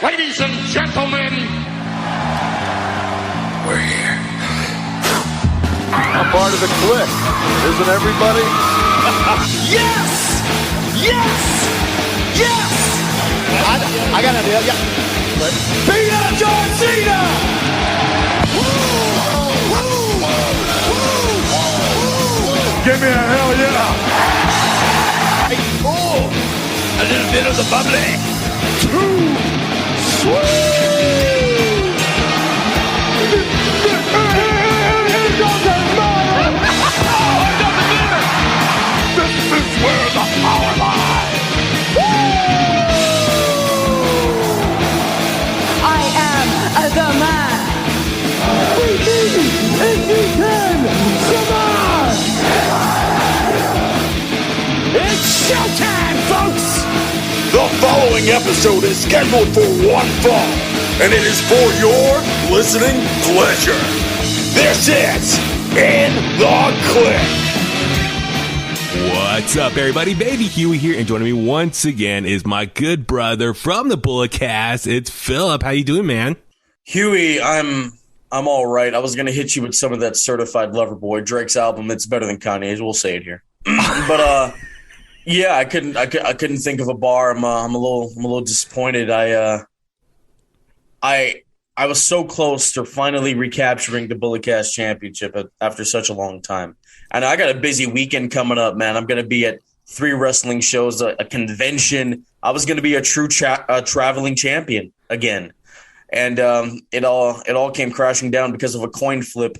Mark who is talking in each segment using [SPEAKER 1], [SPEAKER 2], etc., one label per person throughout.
[SPEAKER 1] Ladies and gentlemen, we're here.
[SPEAKER 2] I'm part of the Kliq, isn't everybody?
[SPEAKER 3] Yes! Yes! Yes! I got an idea, yeah. Beat up John Cena!
[SPEAKER 2] Give me a hell yeah!
[SPEAKER 3] Oh, a little bit of the bubbly.
[SPEAKER 2] Too sweet! Here goes the mother! This is where the power lies!
[SPEAKER 4] I am the man.
[SPEAKER 2] We need if we can survive!
[SPEAKER 3] It's showtime, folks!
[SPEAKER 5] The following episode is scheduled for one fall, and it is for your listening pleasure. This is In The Kliq.
[SPEAKER 6] What's up, everybody? Baby Huey here, and joining me once again is my good brother from the Bulletcast. It's Phillip. How you doing, man?
[SPEAKER 7] Huey, I'm all right. I was gonna hit you with some of that Certified Lover Boy, Drake's album. It's better than Kanye's. We'll say it here, but yeah, I couldn't think of a bar. I'm a little disappointed. I was so close to finally recapturing the Bulletcast Championship after such a long time, and I got a busy weekend coming up, man. I'm gonna be at 3 wrestling shows, a convention. I was gonna be a true traveling champion again, and it all came crashing down because of a coin flip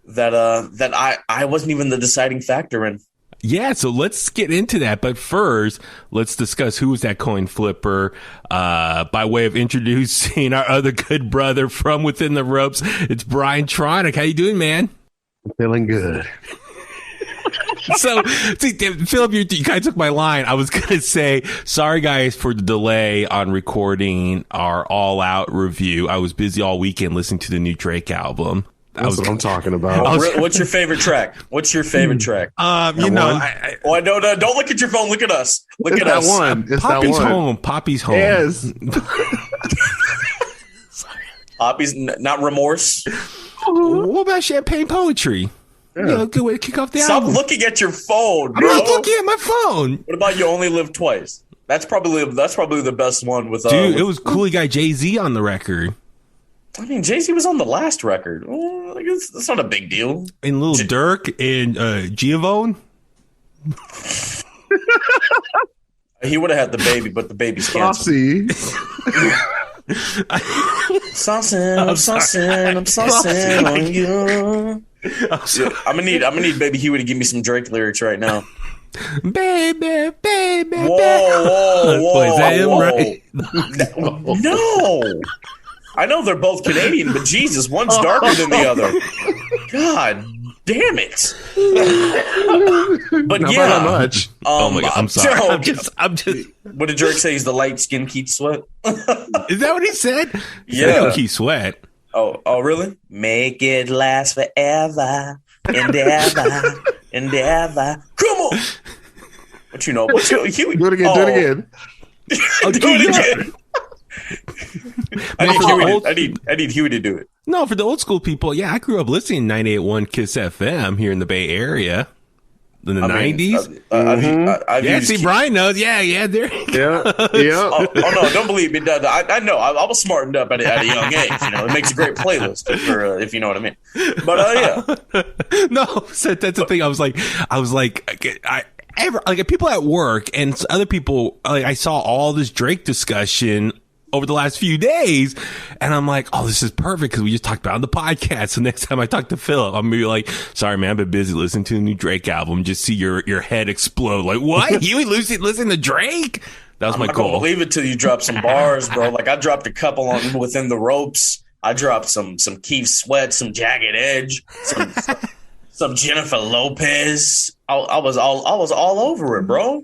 [SPEAKER 7] that I wasn't even the deciding factor in.
[SPEAKER 6] Yeah, so let's get into that. But first, let's discuss who was that coin flipper. By way of introducing our other good brother from within the ropes, it's Brian Tronic. How you doing, man?
[SPEAKER 2] Feeling good.
[SPEAKER 6] So, see, Phillip, you kind of took my line. I was going to say, sorry, guys, for the delay on recording our All Out review. I was busy all weekend listening to the new Drake album.
[SPEAKER 2] That's what I'm talking about.
[SPEAKER 7] What's your favorite track? What's your favorite track?
[SPEAKER 6] Don't
[SPEAKER 7] look at your phone. Look at us. Look
[SPEAKER 2] it's
[SPEAKER 7] at
[SPEAKER 2] that
[SPEAKER 7] us.
[SPEAKER 2] One. It's
[SPEAKER 6] Poppy's
[SPEAKER 2] that one.
[SPEAKER 6] home. Poppy's home.
[SPEAKER 2] Yes.
[SPEAKER 7] Poppy's not remorse.
[SPEAKER 6] What about Champagne Poetry?
[SPEAKER 2] Yeah.
[SPEAKER 6] You know, good way to kick off the
[SPEAKER 7] Stop
[SPEAKER 6] album.
[SPEAKER 7] looking at your phone,
[SPEAKER 6] I'm
[SPEAKER 7] bro.
[SPEAKER 6] not looking at my phone.
[SPEAKER 7] What about You Only Live Twice? That's probably the best one with
[SPEAKER 6] Dude, it was Coolie Guy Jay-Z on the record.
[SPEAKER 7] I mean, Jay-Z was on the last record. Well, I guess that's not a big deal.
[SPEAKER 6] And Lil Durk and Giavone.
[SPEAKER 7] He would have had the baby, but the baby's canceled.
[SPEAKER 2] Saucy.
[SPEAKER 7] I'm saucing on you. I'm gonna need Baby Huey to give me some Drake lyrics right now.
[SPEAKER 6] Baby.
[SPEAKER 7] Whoa.
[SPEAKER 6] Is that him, right?
[SPEAKER 7] No. I know they're both Canadian, but Jesus, one's darker than the other. God damn it. But
[SPEAKER 2] Not
[SPEAKER 7] yeah.
[SPEAKER 2] by that much.
[SPEAKER 6] Oh my God, I'm sorry. I'm just.
[SPEAKER 7] What did Drake say? He's the light-skinned Keith Sweat?
[SPEAKER 6] Is that what he said? He
[SPEAKER 7] Yeah.
[SPEAKER 6] said Keith Sweat.
[SPEAKER 7] Oh, really? Make it last forever, endeavor. Come on. What you know? Huey?
[SPEAKER 2] Do it again. Do it again.
[SPEAKER 7] Do it again. I need Huey to do it.
[SPEAKER 6] No, for the old school people, yeah, I grew up listening to 98.1 Kiss FM here in the Bay Area in the 90s.
[SPEAKER 7] Yeah,
[SPEAKER 6] See, Brian knows. Yeah, there.
[SPEAKER 2] Yeah.
[SPEAKER 7] Oh no, don't believe me. I know. I was smartened up at a young age. You know, it makes a great playlist for if you know what I mean. But yeah.
[SPEAKER 6] No, so that's the thing. I was like, people at work and other people, like, I saw all this Drake discussion over the last few days, and I'm like, oh, this is perfect because we just talked about it on the podcast. So next time I talk to Phillip, I'm gonna be like, sorry, man, I've been busy listening to the new Drake album. Just see your head explode. Like, what? Huey listen to Drake? That was my goal.
[SPEAKER 7] I'm not gonna believe it till you drop some bars, bro. Like I dropped a couple on Within the Ropes. I dropped some Keith Sweat, some Jagged Edge, some Jennifer Lopez. I was all over it, bro.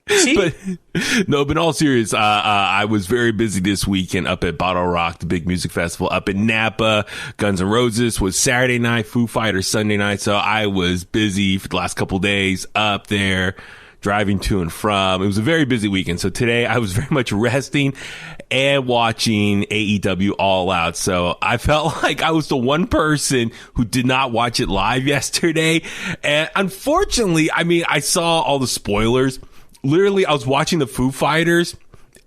[SPEAKER 6] But in all seriousness, I was very busy this weekend up at Bottle Rock, the big music festival up in Napa. Guns N' Roses was Saturday night, Foo Fighters Sunday night. So I was busy for the last couple of days up there driving to and from. It was a very busy weekend. So today I was very much resting and watching AEW All Out. So I felt like I was the one person who did not watch it live yesterday. And unfortunately, I mean, I saw all the spoilers. Literally, I was watching the Foo Fighters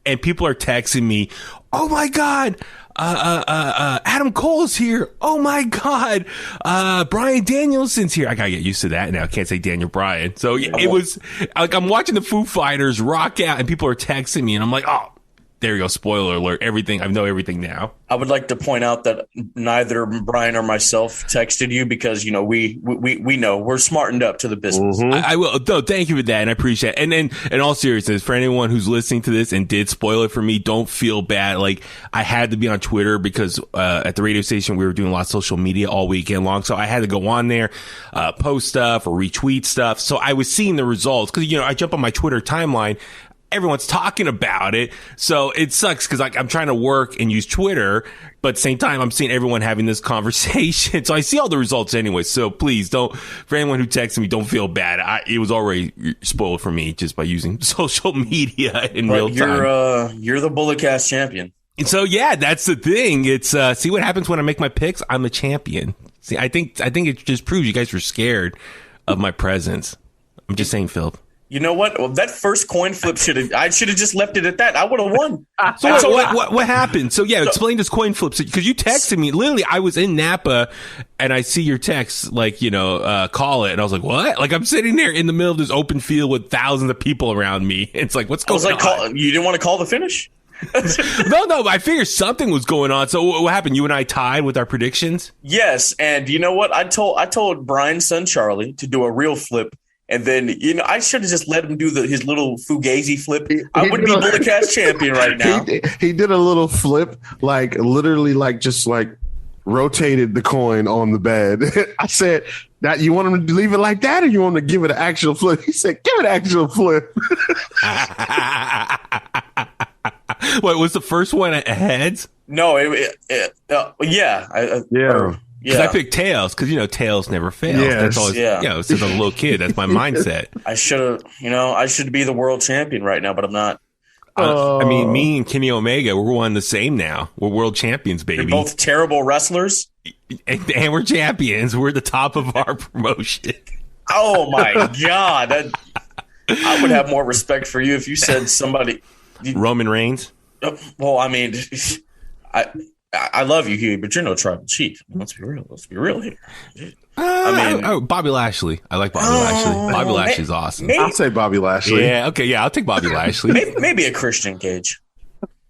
[SPEAKER 6] and people are texting me, "Oh my God, Adam Cole's here. Oh my God, Bryan Danielson's here." I gotta get used to that now. I can't say Daniel Bryan. So it was like I'm watching the Foo Fighters rock out and people are texting me and I'm like, oh, there you go. Spoiler alert. Everything. I know everything now.
[SPEAKER 7] I would like to point out that neither Brian or myself texted you because, you know, we know we're smartened up to the business.
[SPEAKER 6] Mm-hmm. I will. No, thank you for that. And I appreciate it. And then in all seriousness, for anyone who's listening to this and did spoil it for me, don't feel bad. Like I had to be on Twitter because, at the radio station, we were doing a lot of social media all weekend long. So I had to go on there, post stuff or retweet stuff. So I was seeing the results because, you know, I jump on my Twitter timeline. Everyone's talking about it. So it sucks because I'm trying to work and use Twitter, but at the same time, I'm seeing everyone having this conversation. So I see all the results anyway. So please don't, for anyone who texted me, don't feel bad. It was already spoiled for me just by using social media in real time.
[SPEAKER 7] You're the Bulletcast champion.
[SPEAKER 6] And so, yeah, that's the thing. It's, see what happens when I make my picks. I'm a champion. See, I think it just proves you guys were scared of my presence. I'm just saying, Phil.
[SPEAKER 7] You know what? Well, that first coin flip I should have just left it at that. I would have won.
[SPEAKER 6] So what happened? So yeah, explain this coin flip because you texted me. Literally, I was in Napa and I see your text, like, you know, call it, and I was like, what? Like I'm sitting there in the middle of this open field with thousands of people around me. It's like, what's going on?
[SPEAKER 7] You didn't want to call the finish?
[SPEAKER 6] No. I figured something was going on. So what happened? You and I tied with our predictions.
[SPEAKER 7] Yes, and you know what? I told Brian's son Charlie to do a real flip. And then, you know, I should have just let him do his little fugazi flip. I would be Bulletcast champion right now.
[SPEAKER 2] He did a little flip, like literally, like just like rotated the coin on the bed. I said, "That you want him to leave it like that, or you want him to give it an actual flip?" He said, "Give it an actual flip."
[SPEAKER 6] What was the first one at heads?
[SPEAKER 7] No, yeah.
[SPEAKER 6] Because I picked tails, because, you know, tails never fails.
[SPEAKER 2] Yes.
[SPEAKER 6] That's always, you know, since I'm a little kid, that's my mindset.
[SPEAKER 7] I should be the world champion right now, but I'm not.
[SPEAKER 6] I mean, me and Kenny Omega, we're one the same now. We're world champions, baby.
[SPEAKER 7] You're both terrible wrestlers.
[SPEAKER 6] And we're champions. We're the top of our promotion.
[SPEAKER 7] Oh, my God. I would have more respect for you if you said somebody.
[SPEAKER 6] Roman Reigns?
[SPEAKER 7] Well, I mean, I love you, Huey, but you're no tribal chief. Let's be real here.
[SPEAKER 6] Bobby Lashley. I like Bobby Lashley. Bobby Lashley's awesome.
[SPEAKER 2] I'll say Bobby Lashley.
[SPEAKER 6] Yeah, okay, yeah, I'll take Bobby Lashley.
[SPEAKER 7] Maybe a Christian Cage.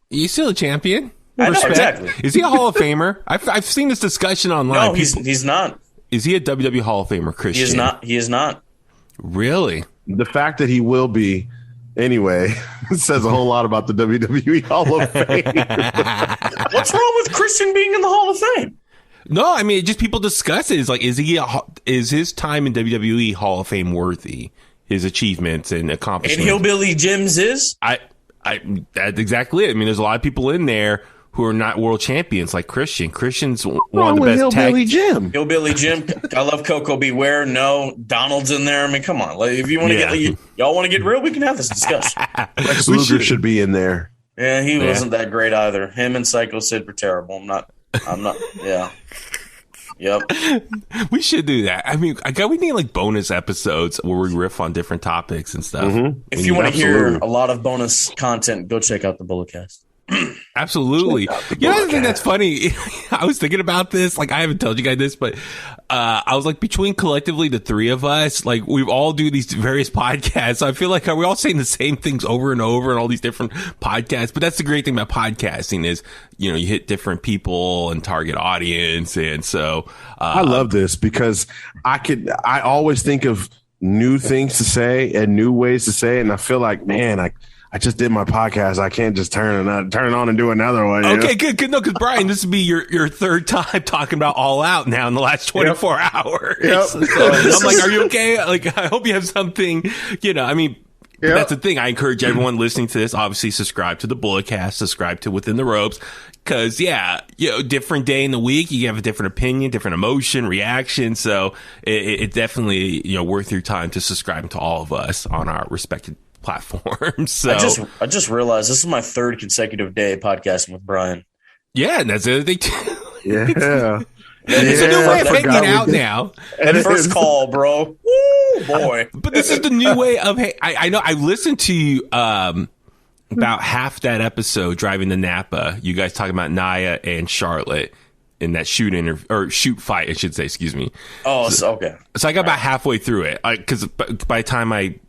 [SPEAKER 6] He's still a champion.
[SPEAKER 7] I know, exactly.
[SPEAKER 6] Is he a Hall of Famer? I've seen this discussion online.
[SPEAKER 7] No, he's not.
[SPEAKER 6] Is he a WWE Hall of Famer, Christian?
[SPEAKER 7] He is not.
[SPEAKER 6] Really?
[SPEAKER 2] The fact that he will be anyway says a whole lot about the WWE Hall of Fame.
[SPEAKER 7] What's wrong with Christian being in the Hall of Fame?
[SPEAKER 6] No, I mean, just people discuss it. It's like, is his time in WWE Hall of Fame worthy? His achievements and accomplishments.
[SPEAKER 7] And Hillbilly Jim's is?
[SPEAKER 6] That's exactly it. I mean, there's a lot of people in there who are not world champions, like Christian. Christian's one of the best
[SPEAKER 2] Hillbilly Jim.
[SPEAKER 7] Hillbilly Jim. I love Coco Beware. No, Donald's in there. I mean, come on. Like, if you want to y'all want to get real, we can have this discussion.
[SPEAKER 2] Lex Luger should be in there.
[SPEAKER 7] Yeah, he wasn't that great either. Him and Psycho Sid were terrible. I'm not. Yeah. Yep.
[SPEAKER 6] We should do that. I mean, we need like bonus episodes where we riff on different topics and stuff.
[SPEAKER 2] Mm-hmm.
[SPEAKER 7] If you want to hear a lot of bonus content, go check out the Bulletcast.
[SPEAKER 6] Absolutely. You know, the thing that's funny, I was thinking about this, like I haven't told you guys this, but I was like, between collectively the three of us, like we all do these various podcasts. So I feel like we're all saying the same things over and over in all these different podcasts. But that's the great thing about podcasting is, you know, you hit different people and target audience. And so
[SPEAKER 2] I love this because I always think of new things to say and new ways to say it. And I feel like, man, I just did my podcast. I can't just turn it on and do another one.
[SPEAKER 6] Okay, good. No, because Brian, this would be your third time talking about All Out now in the last 24 hours.
[SPEAKER 2] Yep.
[SPEAKER 6] So I'm like, are you okay? Like, I hope you have something, you know, I mean, But that's the thing. I encourage everyone listening to this, obviously subscribe to the Bulletcast, subscribe to Within the Ropes. Cause different day in the week, you have a different opinion, different emotion, reaction. So it definitely, worth your time to subscribe to all of us on our respective platforms. So
[SPEAKER 7] I just realized this is my third consecutive day podcasting with Brian.
[SPEAKER 6] Yeah, and that's the other thing too.
[SPEAKER 2] Yeah.
[SPEAKER 6] It's a new way of hanging out now.
[SPEAKER 7] And first call, bro. Woo, boy.
[SPEAKER 6] But this is the new way of, hey, I know I listened to you about half that episode driving to Napa. You guys talking about Nia and Charlotte in that shoot fight, I should say, excuse me.
[SPEAKER 7] Oh, okay.
[SPEAKER 6] So I got about halfway through it because by the time I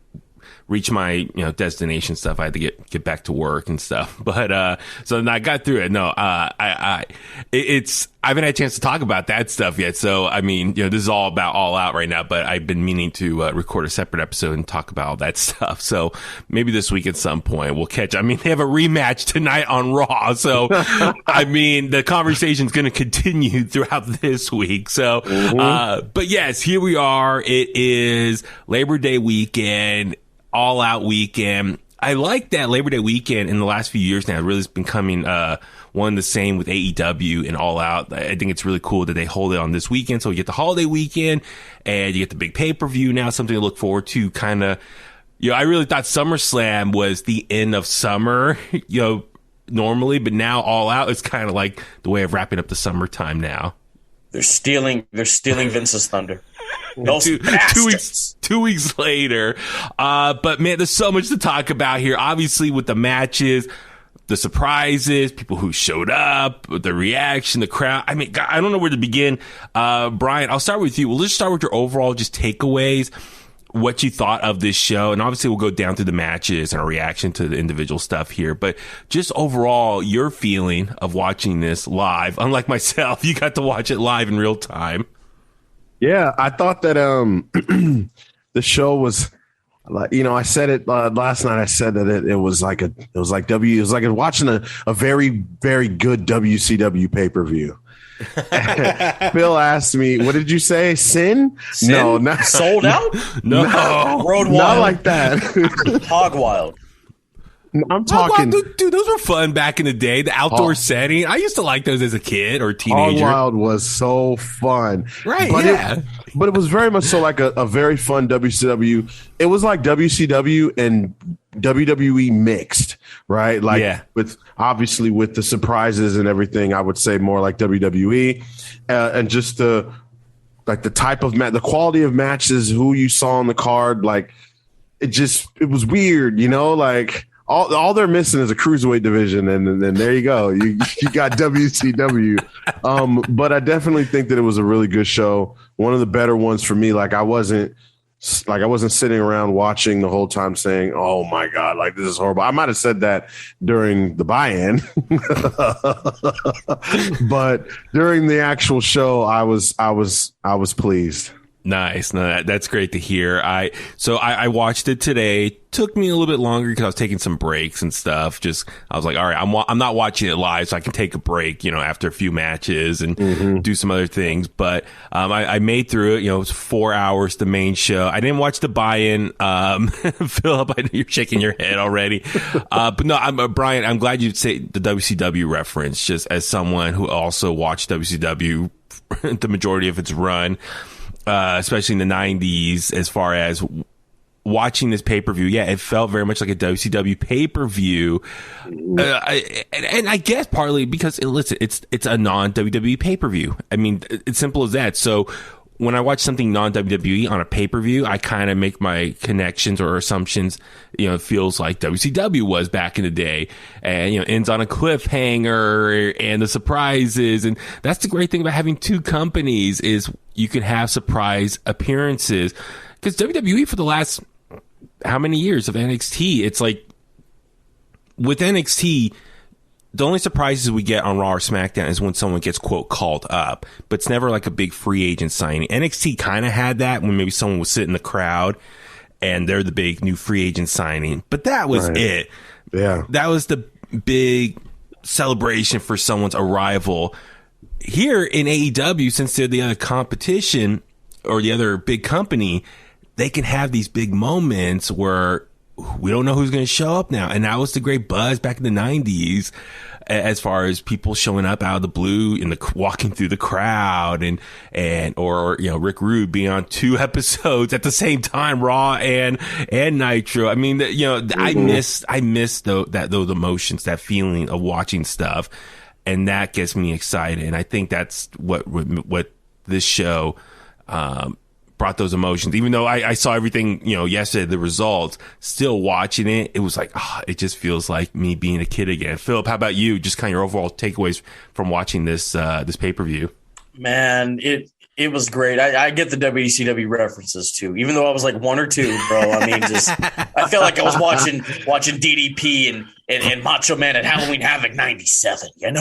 [SPEAKER 6] reach my destination stuff, I had to get back to work and stuff. But so I got through it. No, I haven't had a chance to talk about that stuff yet. So I mean, this is all about All Out right now. But I've been meaning to record a separate episode and talk about all that stuff. So maybe this week at some point we'll catch. I mean, they have a rematch tonight on Raw. So I mean, the conversation's going to continue throughout this week. So, but yes, here we are. It is Labor Day weekend. All Out weekend. I like that Labor Day weekend in the last few years now. It really has been coming one the same with AEW and All Out. I think it's really cool that they hold it on this weekend. So you get the holiday weekend and you get the big pay-per-view now, something to look forward to. Kind of, I really thought SummerSlam was the end of summer, normally, but now All Out is kind of like the way of wrapping up the summertime now.
[SPEAKER 7] They're stealing Vince's thunder.
[SPEAKER 6] Two weeks later. But man, there's so much to talk about here. Obviously with the matches, the surprises, people who showed up, the reaction, the crowd. I mean, God, I don't know where to begin. Brian, I'll start with you. We'll just start with your overall just takeaways, what you thought of this show. And obviously we'll go down through the matches and our reaction to the individual stuff here. But just overall, your feeling of watching this live. Unlike myself, you got to watch it live in real time.
[SPEAKER 2] Yeah, I thought that the show was, I said it last night. I said that it was like watching a very, very good WCW pay-per-view. Phil asked me, "What did you say? Sin? No, not
[SPEAKER 7] sold out.
[SPEAKER 2] No,
[SPEAKER 7] Road Wild,
[SPEAKER 2] not like that.
[SPEAKER 7] Hog Wild."
[SPEAKER 2] I'm talking,
[SPEAKER 6] dude. Those were fun back in the day. The outdoor setting. I used to like those as a kid or teenager.
[SPEAKER 2] Hog Wild was so fun,
[SPEAKER 6] right?
[SPEAKER 2] But
[SPEAKER 6] yeah,
[SPEAKER 2] but it was very much so like a very fun WCW. It was like WCW and WWE mixed, right? Like with obviously with the surprises and everything. I would say more like WWE, and just the type of the quality of matches, who you saw on the card, like it was weird, like. All they're missing is a cruiserweight division, and then there you go. You got WCW. But I definitely think that it was a really good show. One of the better ones for me. I wasn't sitting around watching the whole time saying, "Oh my God, this is horrible." I might have said that during the buy-in, but during the actual show, I was pleased.
[SPEAKER 6] Nice. No, that's great to hear. I watched it today. Took me a little bit longer because I was taking some breaks and stuff. I was like, all right, I'm not watching it live, so I can take a break, after a few matches and do some other things. But I made through it. It was 4 hours, the main show. I didn't watch the buy-in. Phillip, I know you're shaking your head already. But no, Brian, I'm glad you say the WCW reference, just as someone who also watched WCW the majority of its run. Especially in the 90s, as far as watching this pay-per-view. Yeah, it felt very much like a WCW pay-per-view. And I guess partly because, listen, it's a non-WWE pay-per-view. I mean, it's simple as that. So when I watch something non-WWE on a pay-per-view, I kind of make my connections or assumptions, it feels like WCW was back in the day, and, ends on a cliffhanger and the surprises. And that's the great thing about having two companies is you can have surprise appearances, because WWE for the last how many years of NXT, it's like with NXT, the only surprises we get on Raw or SmackDown is when someone gets, quote, called up. But it's never like a big free agent signing. NXT kind of had that when maybe someone was sitting in the crowd and they're the big new free agent signing. But that was it.
[SPEAKER 2] Yeah.
[SPEAKER 6] That was the big celebration for someone's arrival. Here in AEW, since they're the other competition or the other big company, they can have these big moments where we don't know who's going to show up now. And that was the great buzz back in the 90s as far as people showing up out of the blue and walking through the crowd or Rick Rude being on 2 episodes at the same time, Raw and Nitro. I mean, I miss those emotions, that feeling of watching stuff. And that gets me excited. And I think that's what this show, brought those emotions. Even though I saw everything, yesterday, the results, still watching it, it was like, it just feels like me being a kid again. Phillip, how about you? Just kind of your overall takeaways from watching this pay-per-view.
[SPEAKER 7] Man, it was great. I get the WCW references too, even though I was like 1 or 2, bro. I mean, I felt like I was watching DDP and Macho Man at Halloween Havoc '97. There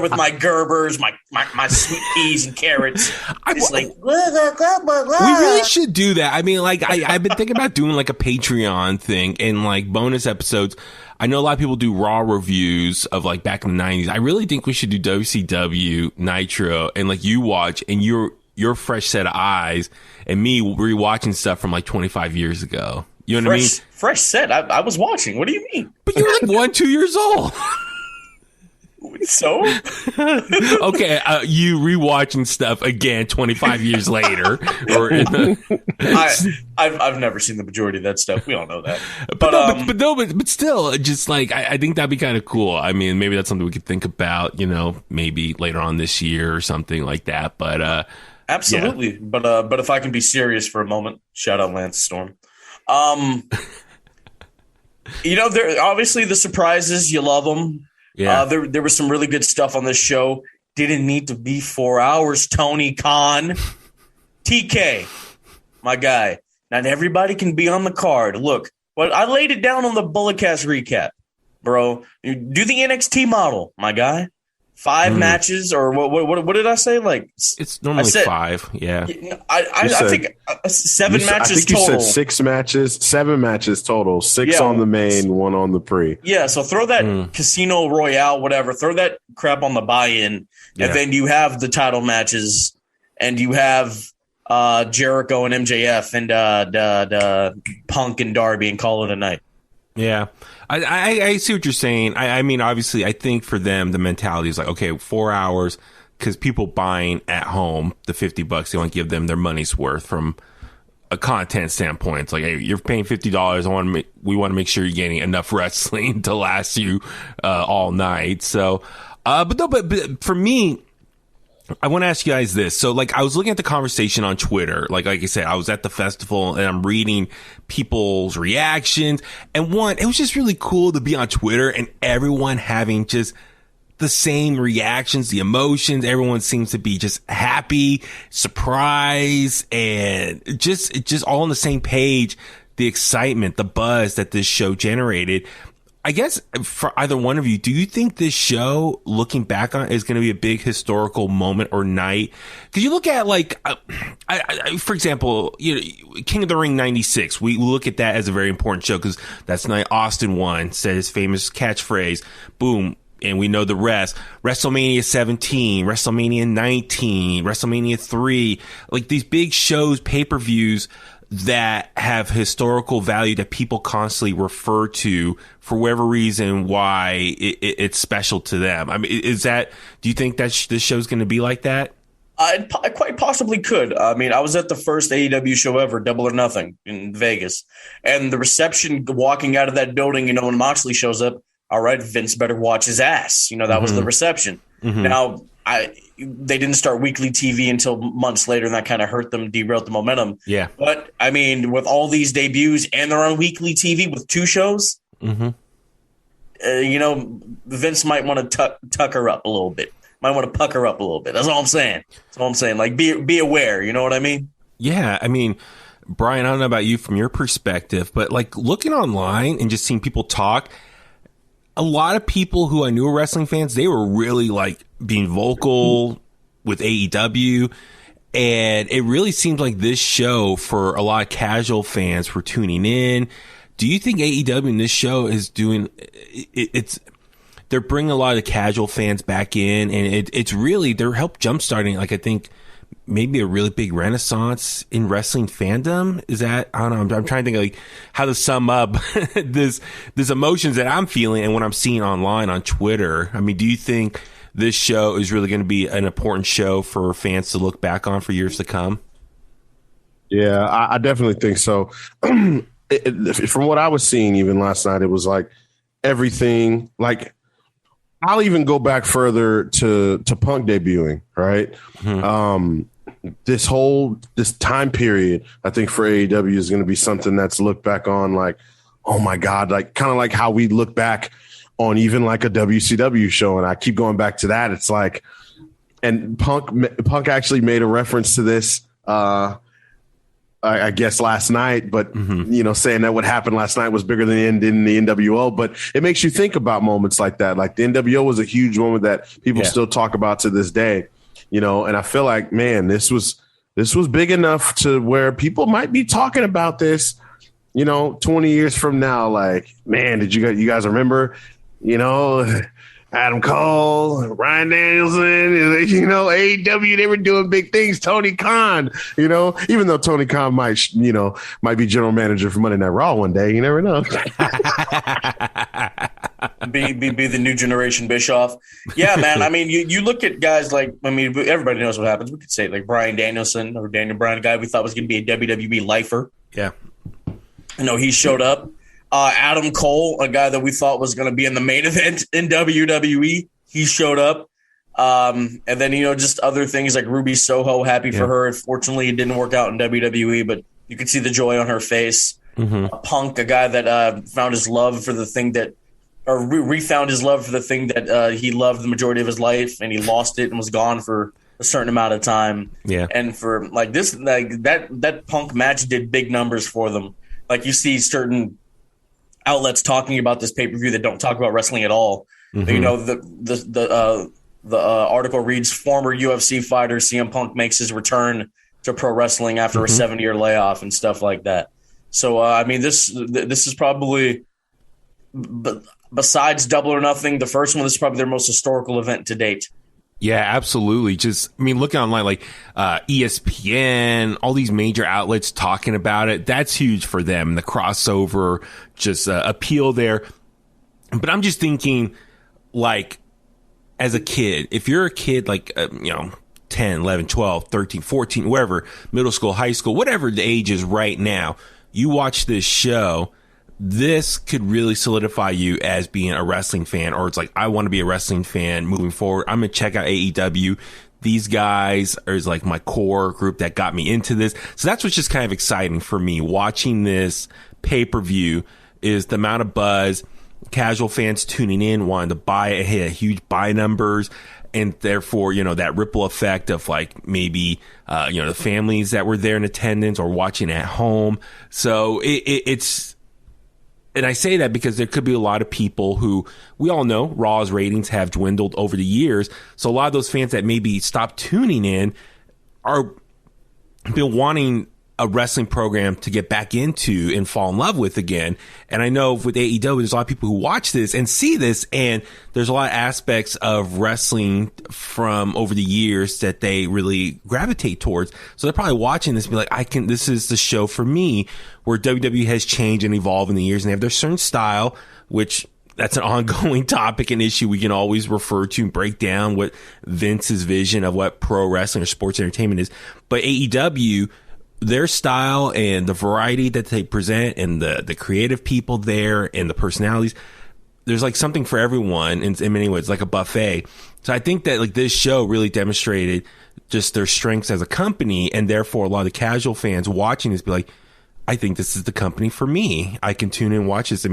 [SPEAKER 7] with my Gerbers, my sweet peas and carrots. It's like
[SPEAKER 6] we really should do that. I mean, like I've been thinking about doing like a Patreon thing and like bonus episodes. I know a lot of people do Raw reviews of like back in the 90s. I really think we should do WCW, Nitro, and like you watch and your fresh set of eyes and me rewatching stuff from like 25 years ago. You know what I mean?
[SPEAKER 7] Fresh set. I was watching. What do you mean?
[SPEAKER 6] But you were like 1-2 years old.
[SPEAKER 7] So?
[SPEAKER 6] Okay, you rewatching stuff again 25 years later.
[SPEAKER 7] I've never seen the majority of that stuff. We all know that.
[SPEAKER 6] But still, just like I think that'd be kind of cool. I mean, maybe that's something we could think about, maybe later on this year or something like that. But
[SPEAKER 7] absolutely. Yeah. But if I can be serious for a moment, shout out Lance Storm. There obviously the surprises, you love them. Yeah, there was some really good stuff on this show. Didn't need to be 4 hours. Tony Khan, TK, my guy. Not everybody can be on the card. Look, I laid it down on the Bulletcast recap, bro. You do the NXT model, my guy. 5 matches, or what did I say? Like
[SPEAKER 6] it's normally 5. Yeah,
[SPEAKER 7] I think 7 matches. I think total.
[SPEAKER 2] You said 6 matches, 7 matches total. 6 on the main, 1 on the pre.
[SPEAKER 7] Yeah, so throw that Casino Royale, whatever. Throw that crap on the buy-in, and then you have the title matches, and you have Jericho and MJF and the Punk and Darby, and call it a night.
[SPEAKER 6] Yeah. I see what you're saying. I mean, obviously, I think for them, the mentality is like, okay, 4 hours, because people buying at home the $50, they want to give them their money's worth from a content standpoint. It's like, hey, you're paying $50. We want to make sure you're getting enough wrestling to last you all night. So, but for me, I want to ask you guys this. So, like, I was looking at the conversation on Twitter. Like I said, I was at the festival and I'm reading people's reactions. And it was just really cool to be on Twitter and everyone having just the same reactions, the emotions. Everyone seems to be just happy, surprised, and just all on the same page. The excitement, the buzz that this show generated. I guess for either one of you, do you think this show, looking back on it, is going to be a big historical moment or night? Because you look at, like, for example, King of the Ring 96. We look at that as a very important show because that's the night Austin won, said his famous catchphrase, boom, and we know the rest. WrestleMania 17, WrestleMania 19, WrestleMania 3, like these big shows, pay-per-views that have historical value that people constantly refer to for whatever reason why it's special to them. I mean, do you think that this show's going to be like that?
[SPEAKER 7] I quite possibly could. I mean, I was at the first AEW show ever, Double or Nothing in Vegas, and the reception walking out of that building, when Moxley shows up, all right, Vince better watch his ass. That was the reception. Mm-hmm. Now, they didn't start weekly TV until months later, and that kind of hurt them, derailed the momentum. Yeah. But, I mean, with all these debuts, and they're on weekly TV with 2 shows, Vince might want to tuck her up a little bit. Might want to pucker up a little bit. That's all I'm saying. Like, be aware. You know what I mean?
[SPEAKER 6] Yeah. I mean, Brian, I don't know about you from your perspective, but, like, looking online and just seeing people talk, a lot of people who I knew were wrestling fans, they were really, like, being vocal with AEW, and it really seems like this show for a lot of casual fans for tuning in. Do you think AEW in this show is doing they're bringing a lot of the casual fans back in, and it's really, they're help jumpstarting, like, I think maybe a really big renaissance in wrestling fandom. Is that, I don't know, I'm trying to think like how to sum up this emotions that I'm feeling and what I'm seeing online on Twitter. I mean, do you think this show is really going to be an important show for fans to look back on for years to come?
[SPEAKER 2] Yeah, I definitely think so. From what I was seeing even last night, it was like everything, like I'll even go back further to Punk debuting, right? Mm-hmm. This time period, I think for AEW is going to be something that's looked back on like, oh my God, like kind of like how we look back on even like a WCW show. And I keep going back to that. It's like, and Punk actually made a reference to this, I guess last night, but saying that what happened last night was bigger than the end in the NWO. But it makes you think about moments like that. Like the NWO was a huge moment that people still talk about to this day, and I feel like, man, this was big enough to where people might be talking about this, 20 years from now. Like, man, did you guys remember, Adam Cole, Ryan Danielson, AEW, they were doing big things. Tony Khan, even though Tony Khan might be general manager for Monday Night Raw one day, you never know.
[SPEAKER 7] be the new generation Bischoff. Yeah, man. I mean, you look at guys like, everybody knows what happens. We could say like Bryan Danielson or Daniel Bryan, a guy we thought was going to be a WWE lifer. Yeah. He showed up. Adam Cole, a guy that we thought was going to be in the main event in WWE, he showed up. And then, just other things like Ruby Soho, happy for her. Unfortunately, it didn't work out in WWE, but you could see the joy on her face. Mm-hmm. Punk, a guy that found his love for the thing that, or refound his love for the thing that he loved the majority of his life, and he lost it and was gone for a certain amount of time. Yeah. And for like this, like that Punk match did big numbers for them. Like you see certain outlets talking about this pay-per-view that don't talk about wrestling at all. Mm-hmm. The article reads, former UFC fighter CM Punk makes his return to pro wrestling after a 7-year layoff and stuff like that. So, this is probably, besides Double or Nothing, the first one, this is probably their most historical event to date.
[SPEAKER 6] Yeah, absolutely. Just, looking online, like ESPN, all these major outlets talking about it, that's huge for them. The crossover, just appeal there. But I'm just thinking, like, as a kid, if you're a kid, like, 10, 11, 12, 13, 14, wherever, middle school, high school, whatever the age is right now, you watch this show, this could really solidify you as being a wrestling fan, or it's like, I want to be a wrestling fan moving forward. I'm going to check out AEW. These guys are like my core group that got me into this. So that's what's just kind of exciting for me. Watching this pay-per-view is the amount of buzz, casual fans tuning in, wanting to buy it, hit huge buy numbers. And therefore, that ripple effect of like maybe, the families that were there in attendance or watching at home. So it's, and I say that because there could be a lot of people who, we all know Raw's ratings have dwindled over the years. So a lot of those fans that maybe stopped tuning in are been wanting a wrestling program to get back into and fall in love with again. And I know with AEW, there's a lot of people who watch this and see this, and there's a lot of aspects of wrestling from over the years that they really gravitate towards. So they're probably watching this and be like, this is the show for me, where WWE has changed and evolved in the years, and they have their certain style, which that's an ongoing topic and issue we can always refer to and break down what Vince's vision of what pro wrestling or sports entertainment is. But AEW, their style and the variety that they present and the creative people there and the personalities, there's like something for everyone in many ways, like a buffet. So I think that like this show really demonstrated just their strengths as a company, and therefore a lot of the casual fans watching this be like, I think this is the company for me. I can tune in and watch this.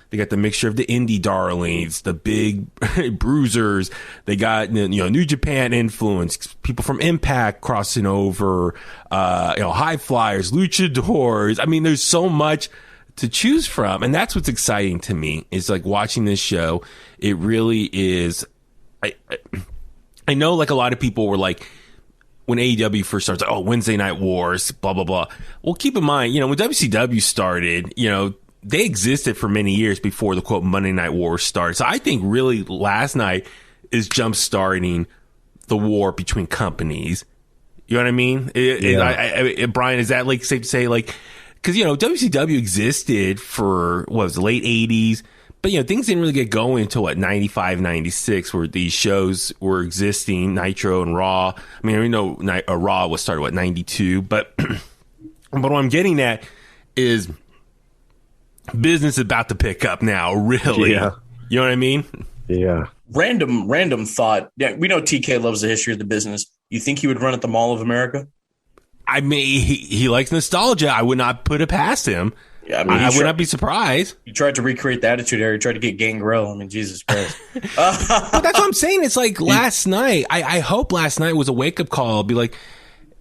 [SPEAKER 6] They got the mixture of the indie darlings, the big bruisers. They got, New Japan influence, people from Impact crossing over, high flyers, luchadors. There's so much to choose from. And that's what's exciting to me, is like watching this show. It really is. I know like a lot of people were like, when AEW first starts, Wednesday Night Wars, blah, blah, blah. Well, keep in mind, when WCW started, they existed for many years before the quote Monday Night War started. So I think really last night is jump starting the war between companies. You know what I mean? Brian, is that like safe to say, like, because, you know, WCW existed for what was the late 80s, but, you know, things didn't really get going until what, 95, 96, where these shows were existing, Nitro and Raw. I mean, we know Raw was started, what, 92, but what I'm getting at is business is about to pick up now, really. Yeah. You know what I mean?
[SPEAKER 2] Yeah.
[SPEAKER 7] Random thought. Yeah, we know TK loves the history of the business. You think he would run at the Mall of America?
[SPEAKER 6] I mean, he likes nostalgia. I would not put it past him.
[SPEAKER 7] Yeah, I mean,
[SPEAKER 6] I would not be surprised.
[SPEAKER 7] He tried to recreate the Attitude Era. He tried to get Gangrel. I mean, Jesus Christ.
[SPEAKER 6] But that's what I'm saying. It's like last night. I hope last night was a wake-up call. I'll be like,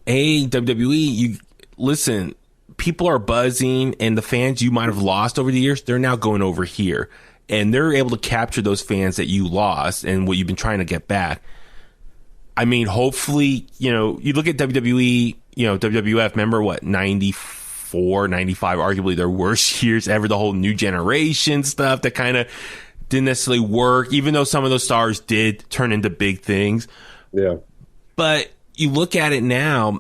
[SPEAKER 6] hey, WWE, you listen, people are buzzing, and the fans you might have lost over the years, they're now going over here. And they're able to capture those fans that you lost and what you've been trying to get back. I mean, hopefully, you know, you look at WWE, you know, WWF, remember what, 94, 95, arguably their worst years ever, the whole new generation stuff that kind of didn't necessarily work, even though some of those stars did turn into big things.
[SPEAKER 2] Yeah.
[SPEAKER 6] But you look at it now,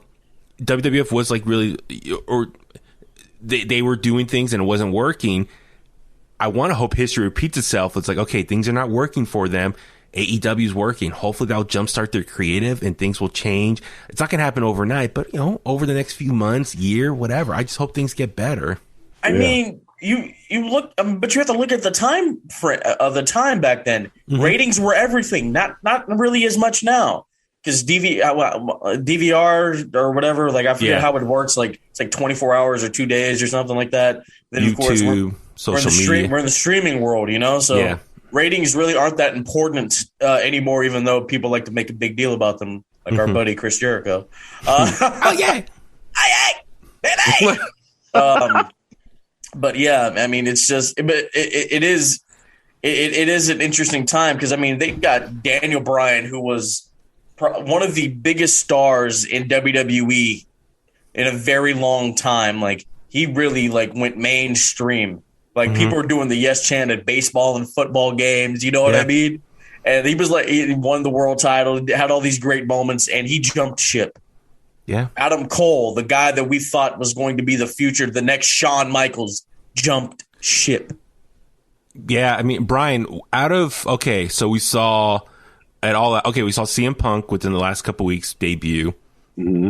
[SPEAKER 6] WWF was like really, or they were doing things and it wasn't working. I want to hope history repeats itself. It's like, okay, things are not working for them. AEW is working. Hopefully that'll jumpstart their creative and things will change. It's not going to happen overnight, but, you know, over the next few months, year, whatever. I just hope things get better.
[SPEAKER 7] I mean, you look, but you have to look at the time of the time back then. Mm-hmm. Ratings were everything. Not really as much now. Because DVR or whatever, like I forget how it works. Like it's like 24 hours or 2 days or something like that. Then
[SPEAKER 6] YouTube,
[SPEAKER 7] of course
[SPEAKER 6] social media.
[SPEAKER 7] We're in the streaming world, you know. So ratings really aren't that important anymore. Even though people like to make a big deal about them, like our buddy Chris Jericho.
[SPEAKER 6] Oh yeah,
[SPEAKER 7] baby. But yeah, I mean, it's just, it is an interesting time because I mean they've got Daniel Bryan, who was one of the biggest stars in WWE in a very long time. Like he really like went mainstream. Like people were doing the yes chant at baseball and football games. You know what I mean? And he was like, he won the world title, had all these great moments, and he jumped ship.
[SPEAKER 6] Yeah.
[SPEAKER 7] Adam Cole, the guy that we thought was going to be the future, the next Shawn Michaels, jumped ship.
[SPEAKER 6] Yeah. I mean, Brian, so we saw at All Out. Okay, we saw CM Punk within the last couple weeks debut.
[SPEAKER 2] Mm-hmm.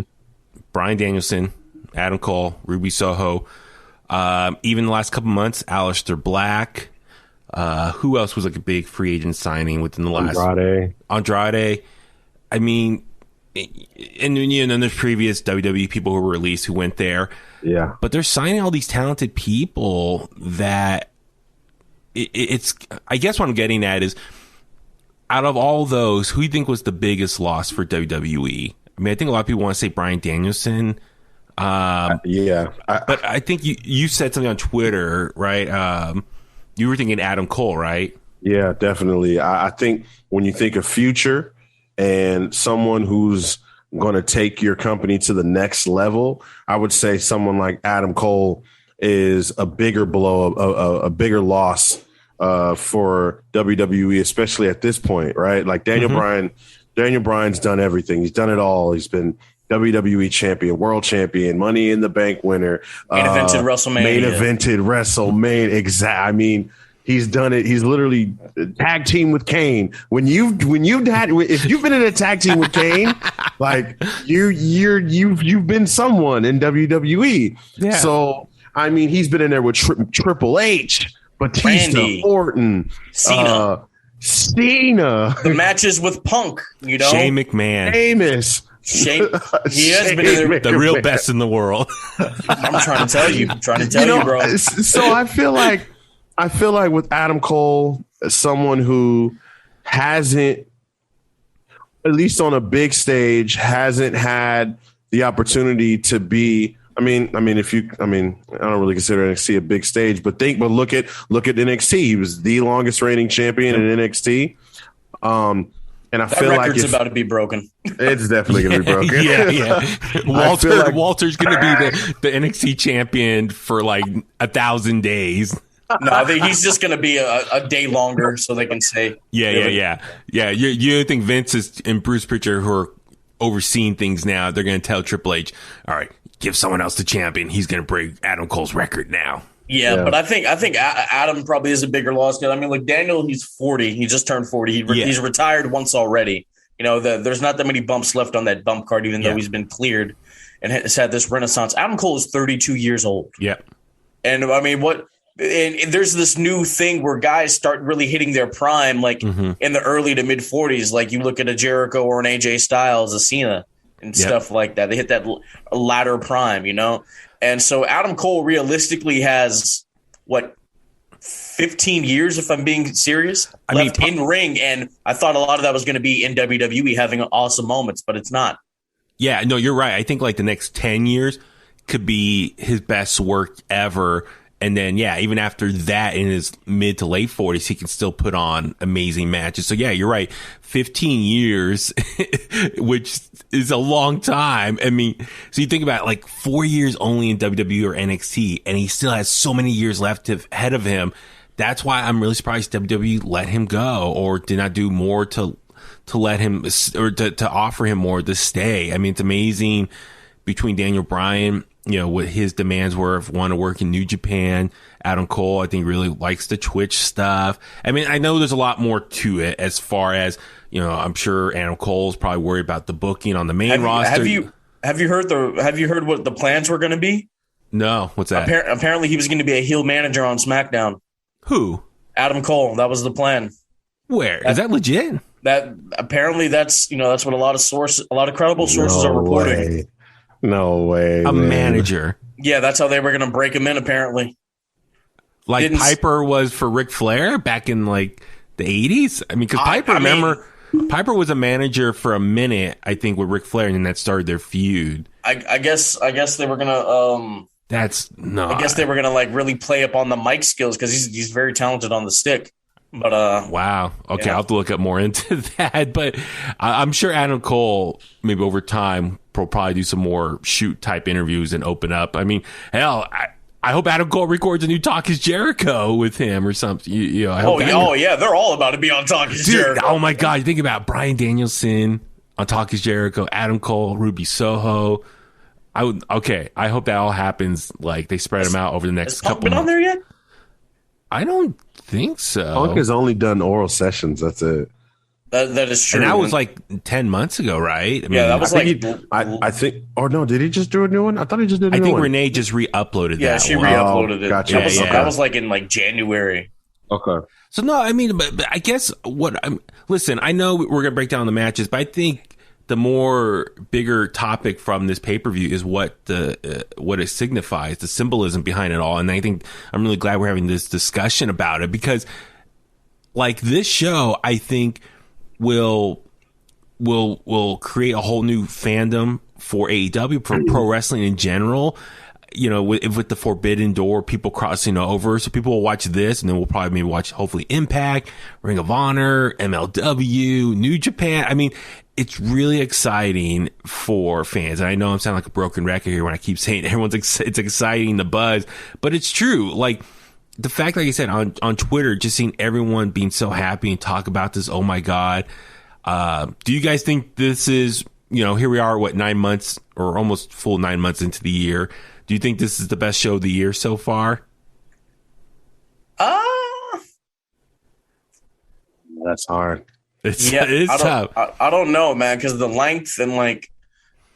[SPEAKER 6] Bryan Danielson, Adam Cole, Ruby Soho. Even the last couple months, Aleister Black. Who else was like a big free agent signing within the last? Andrade. I mean, and then there's previous WWE people who were released who went there.
[SPEAKER 2] Yeah.
[SPEAKER 6] But they're signing all these talented people that it's. I guess what I'm getting at is, out of all those, who do you think was the biggest loss for WWE? I mean, I think a lot of people want to say Bryan Danielson.
[SPEAKER 2] But
[SPEAKER 6] I think you said something on Twitter, right? You were thinking Adam Cole, right?
[SPEAKER 2] Yeah, definitely. I think when you think of future and someone who's going to take your company to the next level, I would say someone like Adam Cole is a bigger blow, a bigger loss for WWE, especially at this point, right? Like Daniel Bryan's done everything. He's done it all. He's been WWE champion, world champion, Money in the Bank winner,
[SPEAKER 7] main evented
[SPEAKER 2] WrestleMania. Exactly. I mean, he's done it. He's literally tag team with Kane. If you've been in a tag team with Kane, like you've been someone in WWE. Yeah. So I mean, he's been in there with Triple H, Batista,
[SPEAKER 7] Randy,
[SPEAKER 2] Orton, Cena.
[SPEAKER 7] The matches with Punk, you know,
[SPEAKER 6] Shane McMahon,
[SPEAKER 2] Amos.
[SPEAKER 7] He has been in there,
[SPEAKER 6] the real best in the world.
[SPEAKER 7] I'm trying to tell you, bro.
[SPEAKER 2] So I feel like with Adam Cole, someone who hasn't, at least on a big stage, hasn't had the opportunity to be. I don't really consider NXT a big stage, but look at NXT. He was the longest reigning champion in NXT. And I feel like
[SPEAKER 7] it's about to be broken.
[SPEAKER 2] It's definitely going to be broken.
[SPEAKER 6] yeah. Walter's going to be the NXT champion for like 1,000 days.
[SPEAKER 7] No, I think he's just going to be a day longer so they can say.
[SPEAKER 6] Yeah. You think Vince and Bruce Pritchard, who are overseeing things now. They're going to tell Triple H, all right, give someone else the champion. He's going to break Adam Cole's record now.
[SPEAKER 7] Yeah, but I think Adam probably is a bigger loss. Because I mean, like Daniel, he's 40. He just turned 40. He's retired once already. You know, there's not that many bumps left on that bump card, even though he's been cleared and has had this renaissance. Adam Cole is 32 years old.
[SPEAKER 6] Yeah.
[SPEAKER 7] And I mean, and there's this new thing where guys start really hitting their prime, like in the early to mid 40s. Like you look at a Jericho or an AJ Styles, a Cena, and stuff like that. They hit that latter prime, you know? And so Adam Cole realistically has, 15 years, if I'm being serious, left in ring. And I thought a lot of that was going to be in WWE having awesome moments, but it's not.
[SPEAKER 6] Yeah, no, you're right. I think like the next 10 years could be his best work ever. And then, even after that, in his mid to late 40s, he can still put on amazing matches. So, you're right. 15 years, which is a long time. I mean, so you think about like 4 years only in WWE or NXT, and he still has so many years left ahead of him. That's why I'm really surprised WWE let him go or did not do more to let him or to offer him more to stay. I mean, it's amazing between Daniel Bryan, what his demands were of want to work in New Japan. Adam Cole, I think, really likes the Twitch stuff. I mean, I know there's a lot more to it as far as, I'm sure Adam Cole's probably worried about the booking on the main roster.
[SPEAKER 7] Have you heard what the plans were going to be?
[SPEAKER 6] No, what's that?
[SPEAKER 7] Apparently he was going to be a heel manager on SmackDown.
[SPEAKER 6] Who?
[SPEAKER 7] Adam Cole. That was the plan.
[SPEAKER 6] Where? Is that legit?
[SPEAKER 7] That apparently that's what a lot of credible sources are reporting.
[SPEAKER 2] No way.
[SPEAKER 6] A manager.
[SPEAKER 7] Yeah, that's how they were going to break him in, apparently.
[SPEAKER 6] Like Piper was for Ric Flair back in like the 80s? I mean, because Piper was a manager for a minute, I think, with Ric Flair, and then that started their feud.
[SPEAKER 7] I guess they were going to I guess they were going to like really play up on the mic skills because he's very talented on the stick. But
[SPEAKER 6] wow. Okay, I'll have to look up more into that. But I'm sure Adam Cole, maybe over time, will probably do some more shoot type interviews and open up. I mean, hell, I hope Adam Cole records a new Talk Is Jericho with him or something. I hope
[SPEAKER 7] they're all about to be on Talk Is Jericho.
[SPEAKER 6] Oh my God, you think about Bryan Danielson on Talk Is Jericho, Adam Cole, Ruby Soho. I hope that all happens. Like they spread them out over the next couple.
[SPEAKER 7] Been on there yet?
[SPEAKER 6] I don't think so.
[SPEAKER 2] Punk has only done oral sessions. That's it.
[SPEAKER 7] That is true.
[SPEAKER 6] And that was like 10 months ago, right? I mean,
[SPEAKER 7] that was
[SPEAKER 2] I think. Or no, did he just do a new one? I thought he just did a new one.
[SPEAKER 6] I think Renee just re-uploaded that.
[SPEAKER 7] Yeah, she re-uploaded it.
[SPEAKER 2] Gotcha.
[SPEAKER 7] That was like in like January.
[SPEAKER 2] Okay.
[SPEAKER 6] So no, I mean, but I guess listen, I know we're gonna break down the matches, but I think the more bigger topic from this pay-per-view is what it signifies, the symbolism behind it all. And I think I'm really glad we're having this discussion about it because like this show, I think will create a whole new fandom for AEW, for pro wrestling in general. With the Forbidden Door, people crossing over. So people will watch this and then we'll probably maybe watch hopefully Impact, Ring of Honor, MLW, New Japan. I mean, it's really exciting for fans. And I know I'm sounding like a broken record here when I keep saying it's exciting, the buzz, but it's true. Like the fact, like I said, on Twitter, just seeing everyone being so happy and talk about this. Oh my God. Do you guys think this is, here we are, 9 months or almost full 9 months into the year. Do you think this is the best show of the year so far?
[SPEAKER 2] That's hard.
[SPEAKER 6] It's
[SPEAKER 7] tough.
[SPEAKER 6] tough.
[SPEAKER 7] I don't know, man, because the length and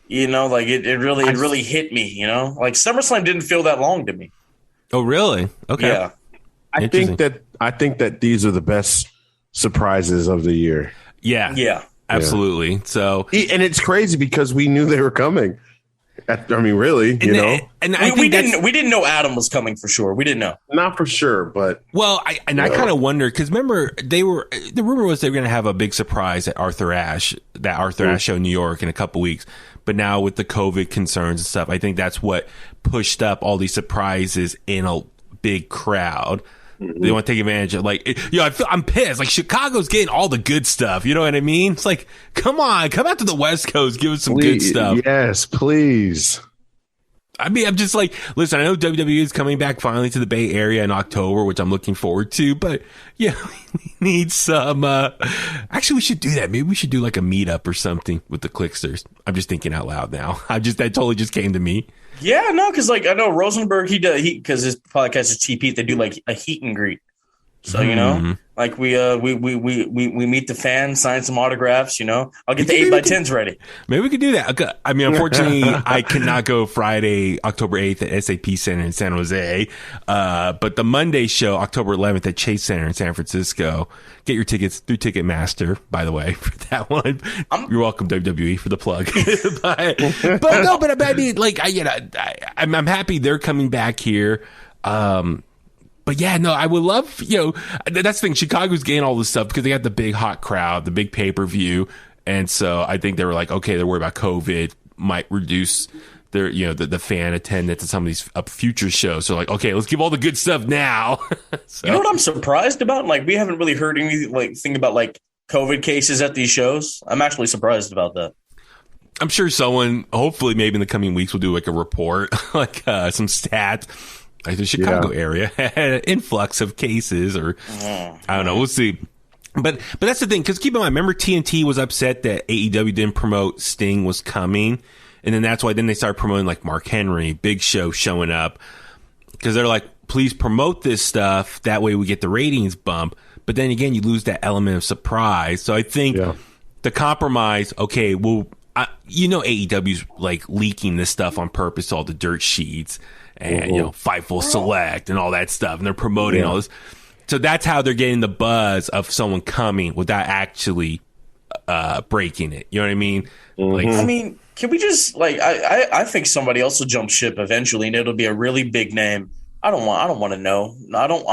[SPEAKER 7] it really hit me. Like SummerSlam didn't feel that long to me.
[SPEAKER 6] Oh, really? Okay.
[SPEAKER 7] Yeah.
[SPEAKER 2] I think that these are the best surprises of the year.
[SPEAKER 6] Yeah.
[SPEAKER 7] Yeah.
[SPEAKER 6] Absolutely. So,
[SPEAKER 2] and it's crazy because we knew they were coming. Really,
[SPEAKER 7] and we didn't know Adam was coming for sure. We didn't know,
[SPEAKER 2] not for sure, but
[SPEAKER 6] I kind of wonder because remember the rumor was they were going to have a big surprise at Arthur Ashe show in New York in a couple weeks. But now with the COVID concerns and stuff, I think that's what pushed up all these surprises in a big crowd. Mm-hmm. They want to take advantage of I'm pissed. Like Chicago's getting all the good stuff. You know what I mean? It's like, come on, come out to the West Coast, give us some good stuff.
[SPEAKER 2] Yes, please.
[SPEAKER 6] I mean, I'm just like, listen, I know WWE is coming back finally to the Bay Area in October, which I'm looking forward to, but yeah, we need some, actually we should do that. Maybe we should do like a meetup or something with the Kliqsters. I'm just thinking out loud now. That totally just came to me.
[SPEAKER 7] Yeah, no, because like I know Rosenberg, because his podcast is Cheap Heat, they do like a heat and greet. So you know, like we meet the fans, sign some autographs. You know, I'll get the 8x10s ready.
[SPEAKER 6] Maybe we could do that. Okay. I mean, unfortunately, I cannot go Friday, October 8th at SAP Center in San Jose. But the Monday show, October 11th at Chase Center in San Francisco. Get your tickets through Ticketmaster, by the way, for that one. You're welcome, WWE, for the plug. but I mean, like, I'm happy they're coming back here. But yeah, no, I would love, that's the thing. Chicago's getting all this stuff because they got the big hot crowd, the big pay-per-view. And so I think they were like, okay, they're worried about COVID might reduce their, the fan attendance at some of these future shows. So like, okay, let's give all the good stuff now. So.
[SPEAKER 7] You know what I'm surprised about? Like, we haven't really heard anything about like COVID cases at these shows. I'm actually surprised about that.
[SPEAKER 6] I'm sure someone, hopefully maybe in the coming weeks, will do like a report, like some stats. Like the Chicago area had an influx of cases, or I don't know. We'll see. But that's the thing, because keep in mind, remember TNT was upset that AEW didn't promote Sting was coming, and then that's why then they started promoting like Mark Henry, Big Show showing up, because they're like, please promote this stuff, that way we get the ratings bump. But then again, you lose that element of surprise. So I think the compromise, okay, well, AEW's like leaking this stuff on purpose to all the dirt sheets. And, Fightful Select and all that stuff. And they're promoting all this. So that's how they're getting the buzz of someone coming without actually breaking it. You know what I mean? Like,
[SPEAKER 7] I mean, can we just like, I think somebody else will jump ship eventually and it'll be a really big name. I don't want to know. I don't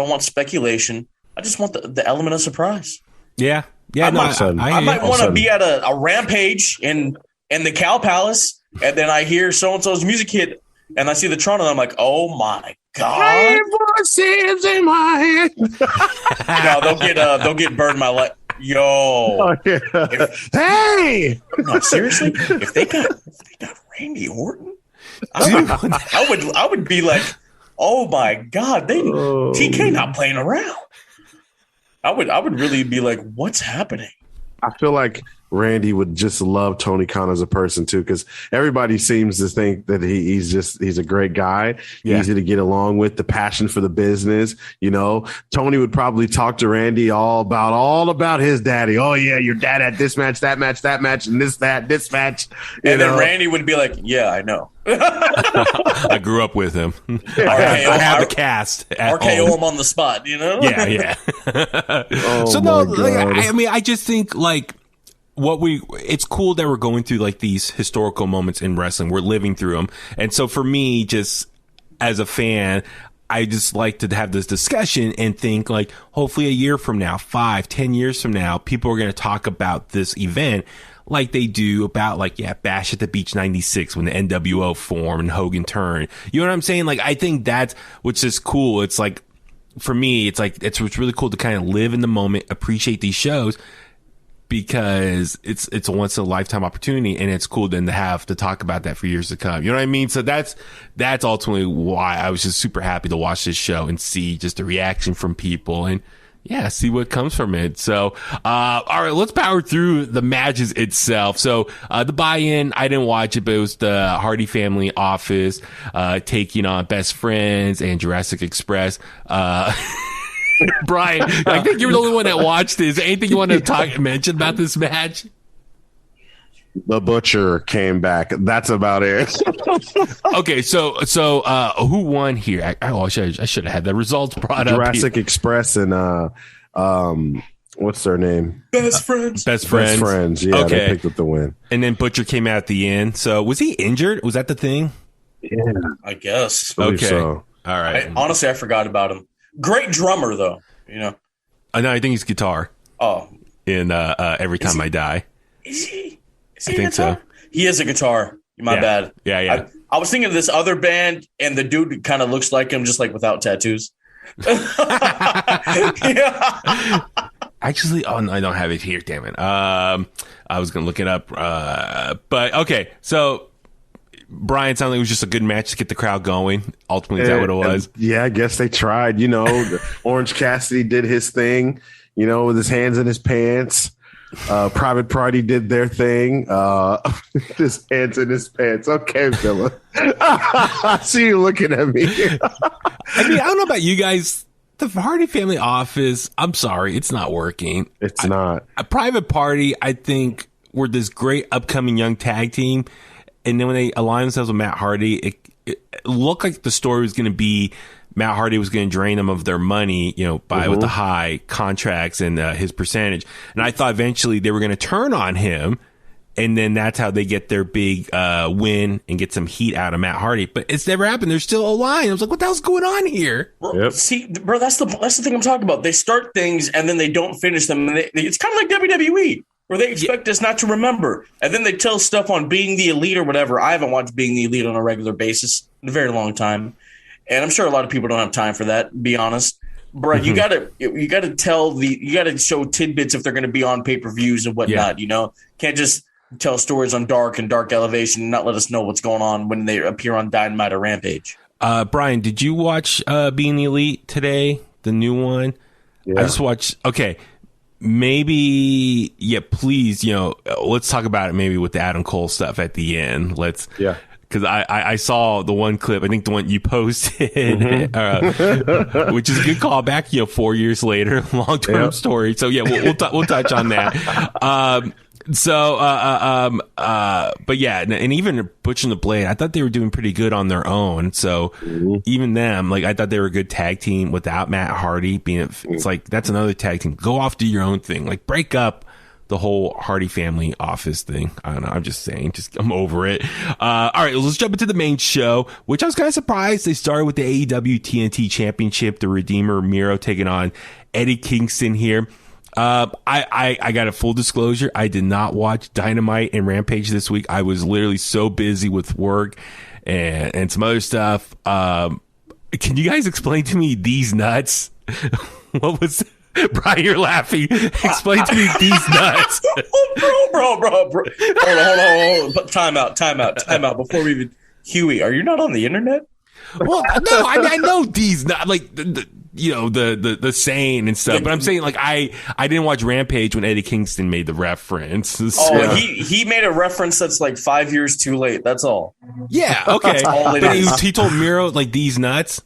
[SPEAKER 7] want speculation. I just want the element of surprise.
[SPEAKER 6] Yeah.
[SPEAKER 7] I might want to be at a rampage in the Cow Palace, and then I hear so-and-so's music hit. And I see the Tron, and I'm like, "Oh my god!"
[SPEAKER 2] Voices in my head.
[SPEAKER 7] No, they'll get burned my leg. Yo,
[SPEAKER 2] hey!
[SPEAKER 7] No, seriously, if they got Randy Orton, I would be like, "Oh my god!" TK not playing around. I would really be like, "What's happening?"
[SPEAKER 2] I feel like Randy would just love Tony Khan as a person too, because everybody seems to think that he's a great guy, easy to get along with, the passion for the business. Tony would probably talk to Randy all about his daddy. Oh yeah, your dad had this match, that match, and this match.
[SPEAKER 7] And then Randy would be like, "Yeah, I know.
[SPEAKER 6] I grew up with him. I have the cast.
[SPEAKER 7] RKO him on the spot,
[SPEAKER 6] Yeah. So no, I just think like it's cool that we're going through like these historical moments in wrestling. We're living through them. And so for me, just as a fan, I just like to have this discussion and think like, hopefully a year from now, 5-10 years from now, people are going to talk about this event like they do about like, Bash at the Beach 96 when the NWO formed and Hogan turned. You know what I'm saying? Like, I think that's what's just cool. It's like, for me, it's like, it's really cool to kind of live in the moment, appreciate these shows, because it's a once in a lifetime opportunity, and it's cool then to have to talk about that for years to come. You know what I mean? So that's ultimately why I was just super happy to watch this show and see just the reaction from people and see what comes from it. So, all right, let's power through the matches itself. So, the buy-in, I didn't watch it, but it was the Hardy Family Office, taking on Best Friends and Jurassic Express. Brian, I think you're the only one that watched this. Anything you want to mention about this match?
[SPEAKER 2] The Butcher came back. That's about it.
[SPEAKER 6] Okay, so who won here? I should have had the results brought up.
[SPEAKER 2] Jurassic Express and what's their name?
[SPEAKER 7] Best Friends.
[SPEAKER 6] Best Friends.
[SPEAKER 2] Yeah,
[SPEAKER 6] okay.
[SPEAKER 2] They picked up the win.
[SPEAKER 6] And then Butcher came out at the end. So was he injured? Was that the thing?
[SPEAKER 2] Yeah,
[SPEAKER 7] I guess.
[SPEAKER 6] Okay.
[SPEAKER 2] So.
[SPEAKER 6] All right.
[SPEAKER 7] Honestly, I forgot about him. Great drummer, though.
[SPEAKER 6] No, I think he's guitar.
[SPEAKER 7] Oh.
[SPEAKER 6] In Every Time I Die.
[SPEAKER 7] Is he?
[SPEAKER 6] I think so.
[SPEAKER 7] He is a guitar. My bad.
[SPEAKER 6] Yeah.
[SPEAKER 7] I was thinking of this other band, and the dude kind of looks like him, just like without tattoos.
[SPEAKER 6] Actually, I don't have it here. Damn it. I was gonna look it up, but okay. So Brian, sounded like it was just a good match to get the crowd going. Ultimately, is that what it was?
[SPEAKER 2] Yeah, I guess they tried. Orange Cassidy did his thing, with his hands in his pants. Private Party did their thing. His hands in his pants. Okay, Phillip. I see you looking at me.
[SPEAKER 6] I don't know about you guys. The Hardy Family Office, I'm sorry, it's not working.
[SPEAKER 2] It's not.
[SPEAKER 6] A Private Party, I think, were this great upcoming young tag team. And then when they aligned themselves with Matt Hardy, it looked like the story was going to be Matt Hardy was going to drain them of their money, with the high contracts and his percentage. And I thought eventually they were going to turn on him. And then that's how they get their big win and get some heat out of Matt Hardy. But it's never happened. There's still a line. I was like, what the hell's going on here?
[SPEAKER 7] Well, see, bro, that's the thing I'm talking about. They start things and then they don't finish them. And it's kind of like WWE, where they expect us not to remember. And then they tell stuff on Being the Elite or whatever. I haven't watched Being the Elite on a regular basis in a very long time. And I'm sure a lot of people don't have time for that, be honest. Bro, you gotta show tidbits if they're gonna be on pay-per-views and whatnot, Can't just tell stories on Dark and Dark Elevation and not let us know what's going on when they appear on Dynamite or Rampage.
[SPEAKER 6] Brian, did you watch Being the Elite today? The new one? Yeah. I just watched. Okay. Maybe, please, let's talk about it maybe with the Adam Cole stuff at the end. Because I saw the one clip, I think the one you posted, which is a good callback, 4 years later, long-term story. So, we'll touch on that. But yeah, and even Butch and the Blade, I thought they were doing pretty good on their own. So even them, I thought they were a good tag team without Matt Hardy being, it's like, that's another tag team. Go off, do your own thing. Break up the whole Hardy Family Office thing. I don't know. I'm just saying, I'm over it. All right, let's jump into the main show, which I was kind of surprised. They started with the AEW TNT Championship, the Redeemer Miro taking on Eddie Kingston here. I got a full disclosure. I did not watch Dynamite and Rampage this week. I was literally so busy with work and some other stuff. Can you guys explain to me these nuts? What was Brian, you're laughing. Explain to me these nuts.
[SPEAKER 7] Bro. Hold on. Time out. Before we even... Huey, are you not on the internet?
[SPEAKER 6] Well, no, I know these nuts. The saying and stuff, but I'm saying I didn't watch Rampage when Eddie Kingston made the reference. So.
[SPEAKER 7] He made a reference that's 5 years too late. That's all.
[SPEAKER 6] Yeah, okay. But he told Miro these nuts.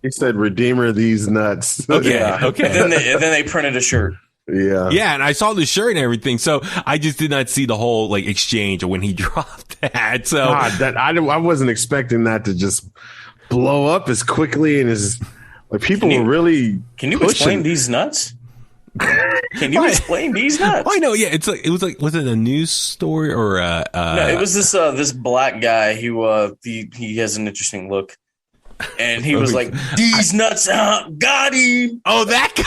[SPEAKER 2] He said, "Redeemer, these nuts."
[SPEAKER 6] Okay,
[SPEAKER 7] yeah.
[SPEAKER 6] Okay.
[SPEAKER 7] And then they printed a shirt.
[SPEAKER 2] Yeah,
[SPEAKER 6] and I saw the shirt and everything, so I just did not see the whole exchange of when he dropped that. So
[SPEAKER 2] I wasn't expecting that to just blow up as quickly and as people were really.
[SPEAKER 7] Can you explain these nuts? Can you explain these nuts?
[SPEAKER 6] I know. Yeah, it was was it a news story or
[SPEAKER 7] no? It was this black guy who he has an interesting look. And he was like, "These nuts, got him."
[SPEAKER 6] Oh, that guy.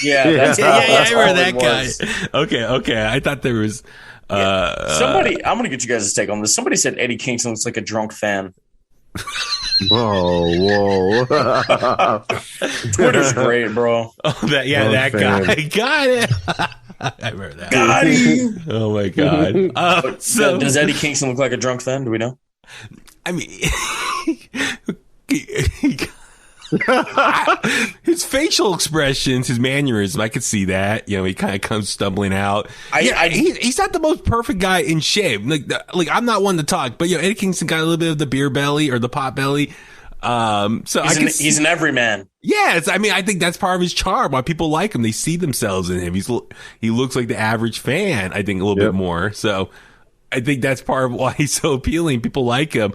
[SPEAKER 7] Yeah,
[SPEAKER 6] I remember that guy. Okay. I thought there was
[SPEAKER 7] somebody. I'm gonna get you guys' take on this. Somebody said Eddie Kingston looks like a drunk fan.
[SPEAKER 2] Whoa.
[SPEAKER 7] Twitter's great, bro.
[SPEAKER 6] Oh, that guy. Got it. I remember that.
[SPEAKER 7] Got him.
[SPEAKER 6] Oh my god.
[SPEAKER 7] So does Eddie Kingston look like a drunk fan? Do we know?
[SPEAKER 6] I mean. His facial expressions, his mannerism, I could see that. He kind of comes stumbling out. He's not the most perfect guy in shape. I'm not one to talk, but Eddie Kingston got a little bit of the beer belly or the pot belly. So
[SPEAKER 7] he's an everyman.
[SPEAKER 6] Yes, I think that's part of his charm. Why people like him, they see themselves in him. He looks like the average fan. I think a little bit more. So I think that's part of why he's so appealing. People like him.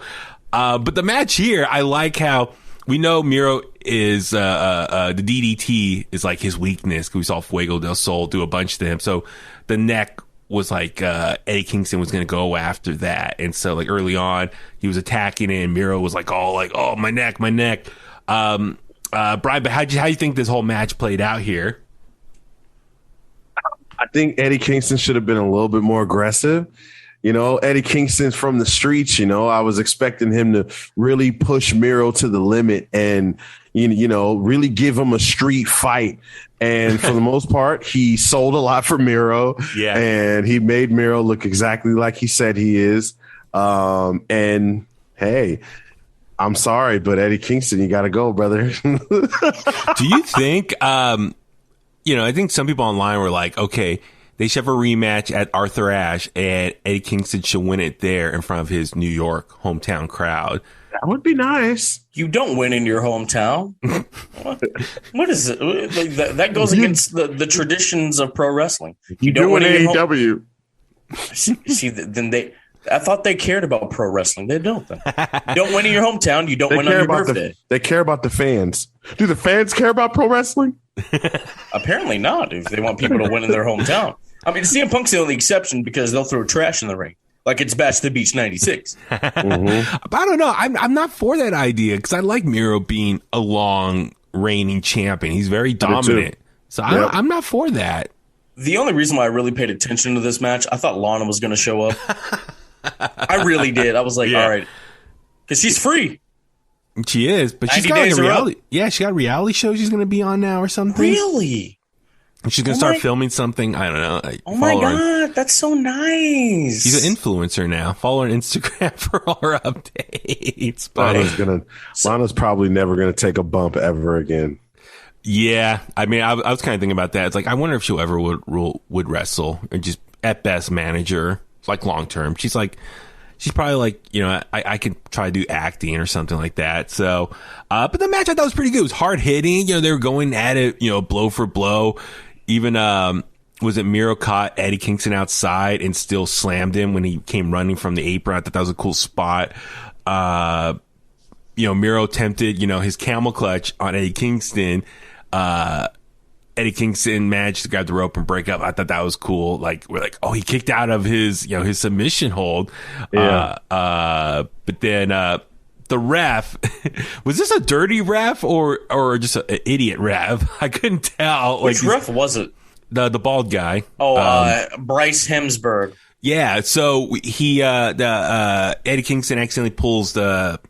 [SPEAKER 6] But the match here, I like how we know Miro is the DDT is his weakness, because we saw Fuego del Sol do a bunch to him. So the neck was Eddie Kingston was going to go after that, and so early on he was attacking it, and Miro was oh my neck. Brian, but how do you think this whole match played out here?
[SPEAKER 2] I think Eddie Kingston should have been a little bit more aggressive. Eddie Kingston's from the streets. I was expecting him to really push Miro to the limit and, really give him a street fight. And for the most part, he sold a lot for Miro. Yeah. And he made Miro look exactly like he said he is. And Hey, I'm sorry, but Eddie Kingston, you got to go, brother.
[SPEAKER 6] Do you think, I think some people online were like, okay, they should have a rematch at Arthur Ashe and Eddie Kingston should win it there in front of his New York hometown crowd.
[SPEAKER 2] That would be nice.
[SPEAKER 7] You don't win in your hometown. What is it? That goes against the traditions of pro wrestling.
[SPEAKER 2] You don't win in AEW.
[SPEAKER 7] See, then I thought they cared about pro wrestling. They don't. Then. You don't win in your hometown. You don't win on your birthday.
[SPEAKER 2] They care about the fans. Do the fans care about pro wrestling?
[SPEAKER 7] Apparently not. If they want people to win in their hometown. I mean, CM Punk's the only exception because they'll throw trash in the ring. Like it's Bash to the Beach 96.
[SPEAKER 6] Mm-hmm. But I don't know. I'm not for that idea because I like Miro being a long reigning champion. He's very dominant. So I'm not for that.
[SPEAKER 7] The only reason why I really paid attention to this match, I thought Lana was going to show up. I really did. I was like, all right. Because she's free.
[SPEAKER 6] She is. But she's got like a reality. Yeah, she got a reality show she's going to be on now or something.
[SPEAKER 7] Really?
[SPEAKER 6] She's going to start filming something. I don't know.
[SPEAKER 7] Oh my God. That's so nice.
[SPEAKER 6] She's an influencer now. Follow her on Instagram for all her updates. But
[SPEAKER 2] Lana's probably never going to take a bump ever again.
[SPEAKER 6] Yeah. I mean, I was kind of thinking about that. It's like, I wonder if she'll ever would wrestle or just at best manager, like long term. She's probably like, I could try to do acting or something like that. So, but the match I thought was pretty good. It was hard hitting. They were going at it, blow for blow. Even, was it Miro caught Eddie Kingston outside and still slammed him when he came running from the apron? I thought that was a cool spot. Miro attempted, his camel clutch on Eddie Kingston. Eddie Kingston managed to grab the rope and break up. I thought that was cool. Like, we're like, oh, he kicked out of his, his submission hold. Yeah. But then, the ref, was this a dirty ref or just an idiot ref? I couldn't tell.
[SPEAKER 7] Which ref was it?
[SPEAKER 6] The bald guy.
[SPEAKER 7] Oh, Bryce Hemsberg.
[SPEAKER 6] Yeah. So he, Eddie Kingston accidentally pulls the,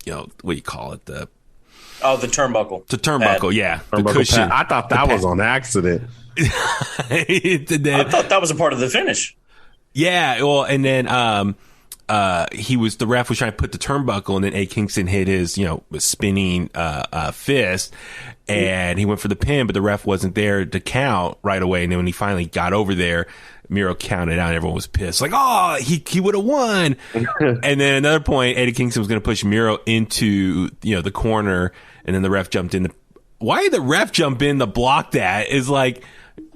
[SPEAKER 6] what do you call it? The
[SPEAKER 7] turnbuckle.
[SPEAKER 6] The turnbuckle, yeah. The cushion.
[SPEAKER 2] Pad. I thought that was on accident.
[SPEAKER 7] I thought that was a part of the finish.
[SPEAKER 6] Yeah, well, and then the ref was trying to put the turnbuckle, and then Eddie Kingston hit his, spinning fist, and he went for the pin, but the ref wasn't there to count right away. And then when he finally got over there, Miro counted out, and everyone was pissed. Like, oh, he would have won. And then another point, Eddie Kingston was going to push Miro into, the corner, and then the ref jumped in. Why did the ref jump in to block that? Is like,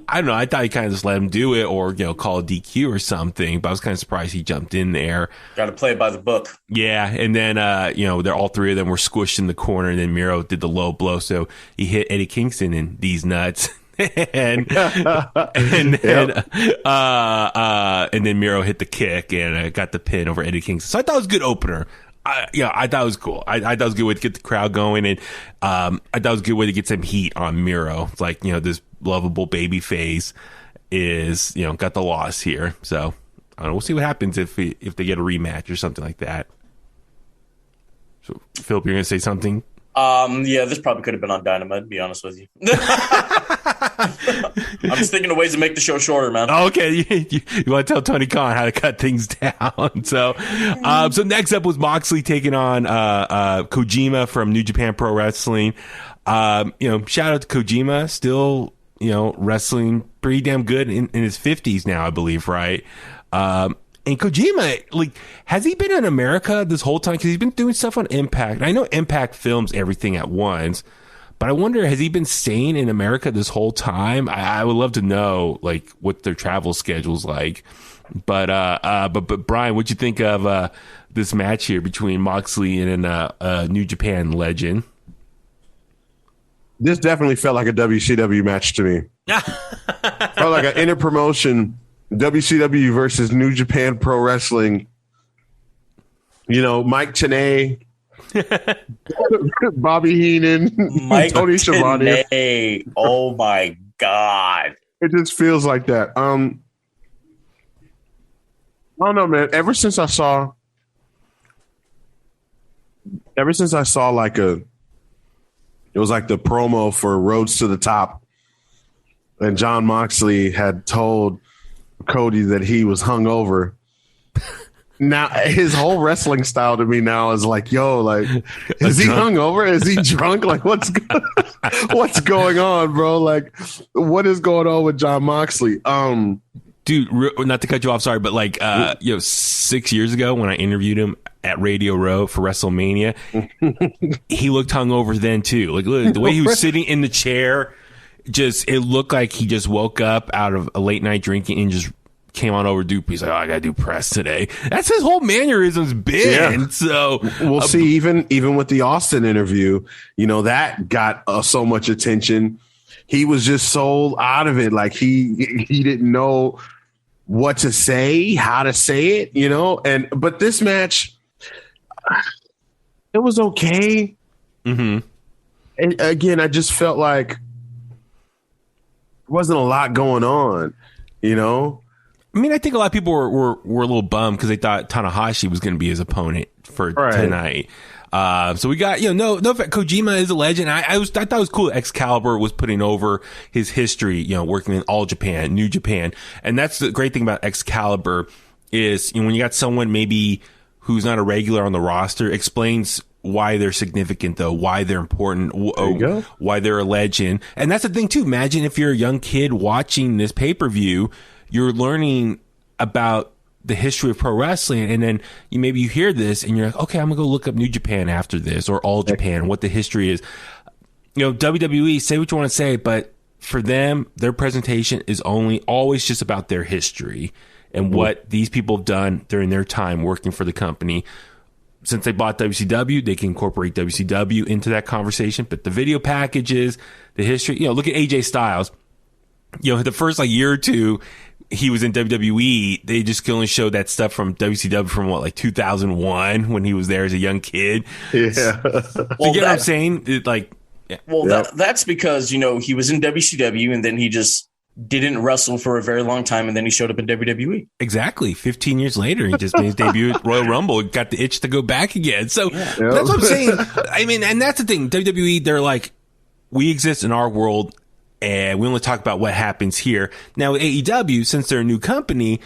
[SPEAKER 6] I don't know. I thought he kind of just let him do it or, call a DQ or something. But I was kind of surprised he jumped in there.
[SPEAKER 7] Got to play it by the book.
[SPEAKER 6] Yeah. And then, they're all three of them were squished in the corner. And then Miro did the low blow. So he hit Eddie Kingston in these nuts. and then Miro hit the kick and got the pin over Eddie Kingston. So I thought it was a good opener. I thought it was cool. I thought it was a good way to get the crowd going, and I thought it was a good way to get some heat on Miro. It's like, this lovable baby face is, got the loss here. So I don't know. We'll see what happens if they get a rematch or something like that. So Phillip, you're gonna say something?
[SPEAKER 7] Yeah, this probably could have been on Dynamite, to be honest with you. I'm just thinking of ways to make the show shorter, man.
[SPEAKER 6] Okay, you want to tell Tony Khan how to cut things down. So next up was Moxley taking on Kojima from New Japan Pro Wrestling. Shout out to Kojima, still, wrestling pretty damn good in his 50s now, I believe, right? And Kojima, like, has he been in America this whole time? Because he's been doing stuff on Impact. And I know Impact films everything at once, but I wonder, has he been staying in America this whole time? I would love to know, like, what their travel schedule's like. But Brian, what'd you think of this match here between Moxley and a New Japan legend?
[SPEAKER 2] This definitely felt like a WCW match to me. Felt like an interpromotion. WCW versus New Japan Pro Wrestling. Mike Tenay, Bobby Heenan, Tony Schiavone.
[SPEAKER 7] Oh my God.
[SPEAKER 2] It just feels like that. I don't know, man. Ever since I saw like it was like the promo for Roads to the Top, and John Moxley had told Cody that he was hungover, now his whole wrestling style to me now is like, yo, like, is he hungover? Is he drunk? Like, what's going on, bro? Like, what is going on with Jon Moxley?
[SPEAKER 6] Dude, not to cut you off, sorry, but like, 6 years ago when I interviewed him at Radio Row for WrestleMania, he looked hungover then too. Like, look, the way he was sitting in the chair, it looked like he just woke up out of a late night drinking and just came on over Dupe. He's like, oh, I gotta do press today. That's his whole mannerisms been. Yeah. So
[SPEAKER 2] we'll see. Even with the Austin interview, that got so much attention. He was just so out of it. Like he didn't know what to say, how to say it, but this match, it was okay.
[SPEAKER 6] Mm-hmm.
[SPEAKER 2] And again, I just felt like there wasn't a lot going on,
[SPEAKER 6] I mean, I think a lot of people were a little bummed because they thought Tanahashi was going to be his opponent for tonight. So we got, no, Kojima is a legend. I thought it was cool that Excalibur was putting over his history, working in All Japan, New Japan. And that's the great thing about Excalibur is, when you got someone maybe who's not a regular on the roster, explains why they're significant though, why they're important, why they're a legend. And that's the thing too. Imagine if you're a young kid watching this pay-per-view, you're learning about the history of pro wrestling, and then maybe you hear this and you're like, okay, I'm gonna go look up New Japan after this, or All Japan, what the history is. WWE, say what you want to say, but for them, their presentation is always just about their history and what these people have done during their time working for the company. Since they bought WCW, they can incorporate WCW into that conversation, but the video packages, the history, look at AJ Styles. The first year or two he was in WWE, they just only showed that stuff from WCW from 2001 when he was there as a young kid.
[SPEAKER 2] Yeah.
[SPEAKER 6] You get what I'm saying?
[SPEAKER 7] That's because, he was in WCW and then he just didn't wrestle for a very long time, and then he showed up in WWE.
[SPEAKER 6] Exactly. 15 years later, he just made his debut at Royal Rumble, got the itch to go back again. So that's what I'm saying. I mean, and that's the thing. WWE, they're like, we exist in our world, and we only talk about what happens here. Now, with AEW, since they're a new company,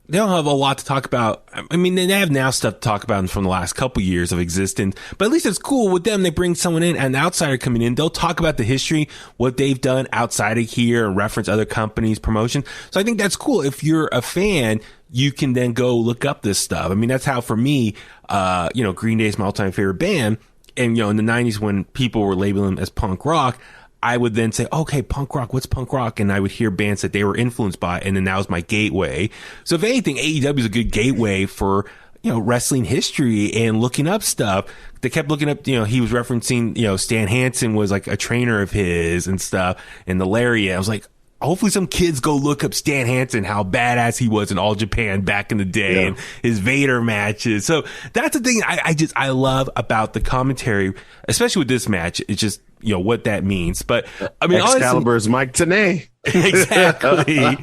[SPEAKER 6] they don't have a lot to talk about. I mean, they have now stuff to talk about from the last couple years of existence, but at least it's cool with them. They bring someone in, an outsider coming in. They'll talk about the history, what they've done outside of here, and reference other companies' promotion. So I think that's cool. If you're a fan, you can then go look up this stuff. I mean, that's how, for me, Green Day is my all-time favorite band. And, in the 90s when people were labeling them as punk rock, I would then say, okay, punk rock, what's punk rock? And I would hear bands that they were influenced by, and then that was my gateway. So if anything, AEW is a good gateway for, wrestling history and looking up stuff. They kept looking up, he was referencing, Stan Hansen was like a trainer of his and stuff, and the Lariat. I was like, hopefully some kids go look up Stan Hansen, how badass he was in All Japan back in the day, and his Vader matches. So that's the thing I love about the commentary, especially with this match. It's just, what that means. But I mean,
[SPEAKER 2] Excalibur's Mike Tenay.
[SPEAKER 6] Exactly.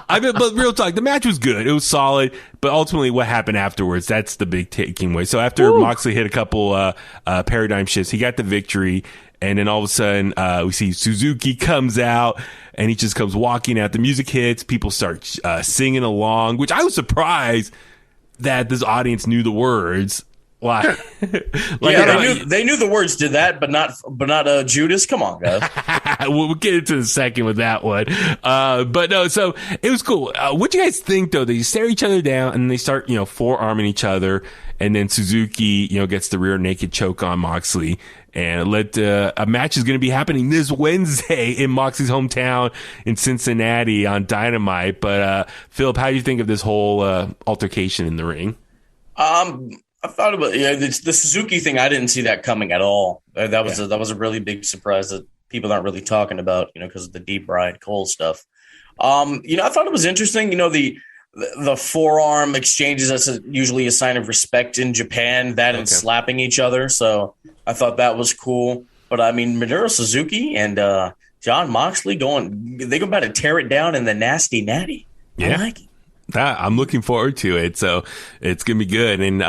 [SPEAKER 6] But real talk, the match was good. It was solid. But ultimately what happened afterwards, that's the big taking away. So after Moxley hit a couple paradigm shifts, he got the victory. And then all of a sudden, we see Suzuki comes out, and he just comes walking out. The music hits. People start singing along, which I was surprised that this audience knew the words. Why?
[SPEAKER 7] They knew the words to that, but not Judas. Come on, guys.
[SPEAKER 6] We'll get into the second with that one. But no, so it was cool. What do you guys think though? They stare each other down and they start, forearming each other, and then Suzuki, gets the rear naked choke on Moxley, and a match is going to be happening this Wednesday in Moxley's hometown in Cincinnati on Dynamite. But Phillip, how do you think of this whole altercation in the ring?
[SPEAKER 7] I thought about the Suzuki thing. I didn't see that coming at all. That was a really big surprise that people aren't really talking about, because of the deep Brian Cole stuff. I thought it was interesting. The forearm exchanges, that's usually a sign of respect in Japan. And slapping each other. So I thought that was cool. But I mean, Minoru Suzuki and Jon Moxley they go about to tear it down in the Nasty Natty.
[SPEAKER 6] Yeah.
[SPEAKER 7] I like it.
[SPEAKER 6] I'm looking forward to it. So it's going to be good. And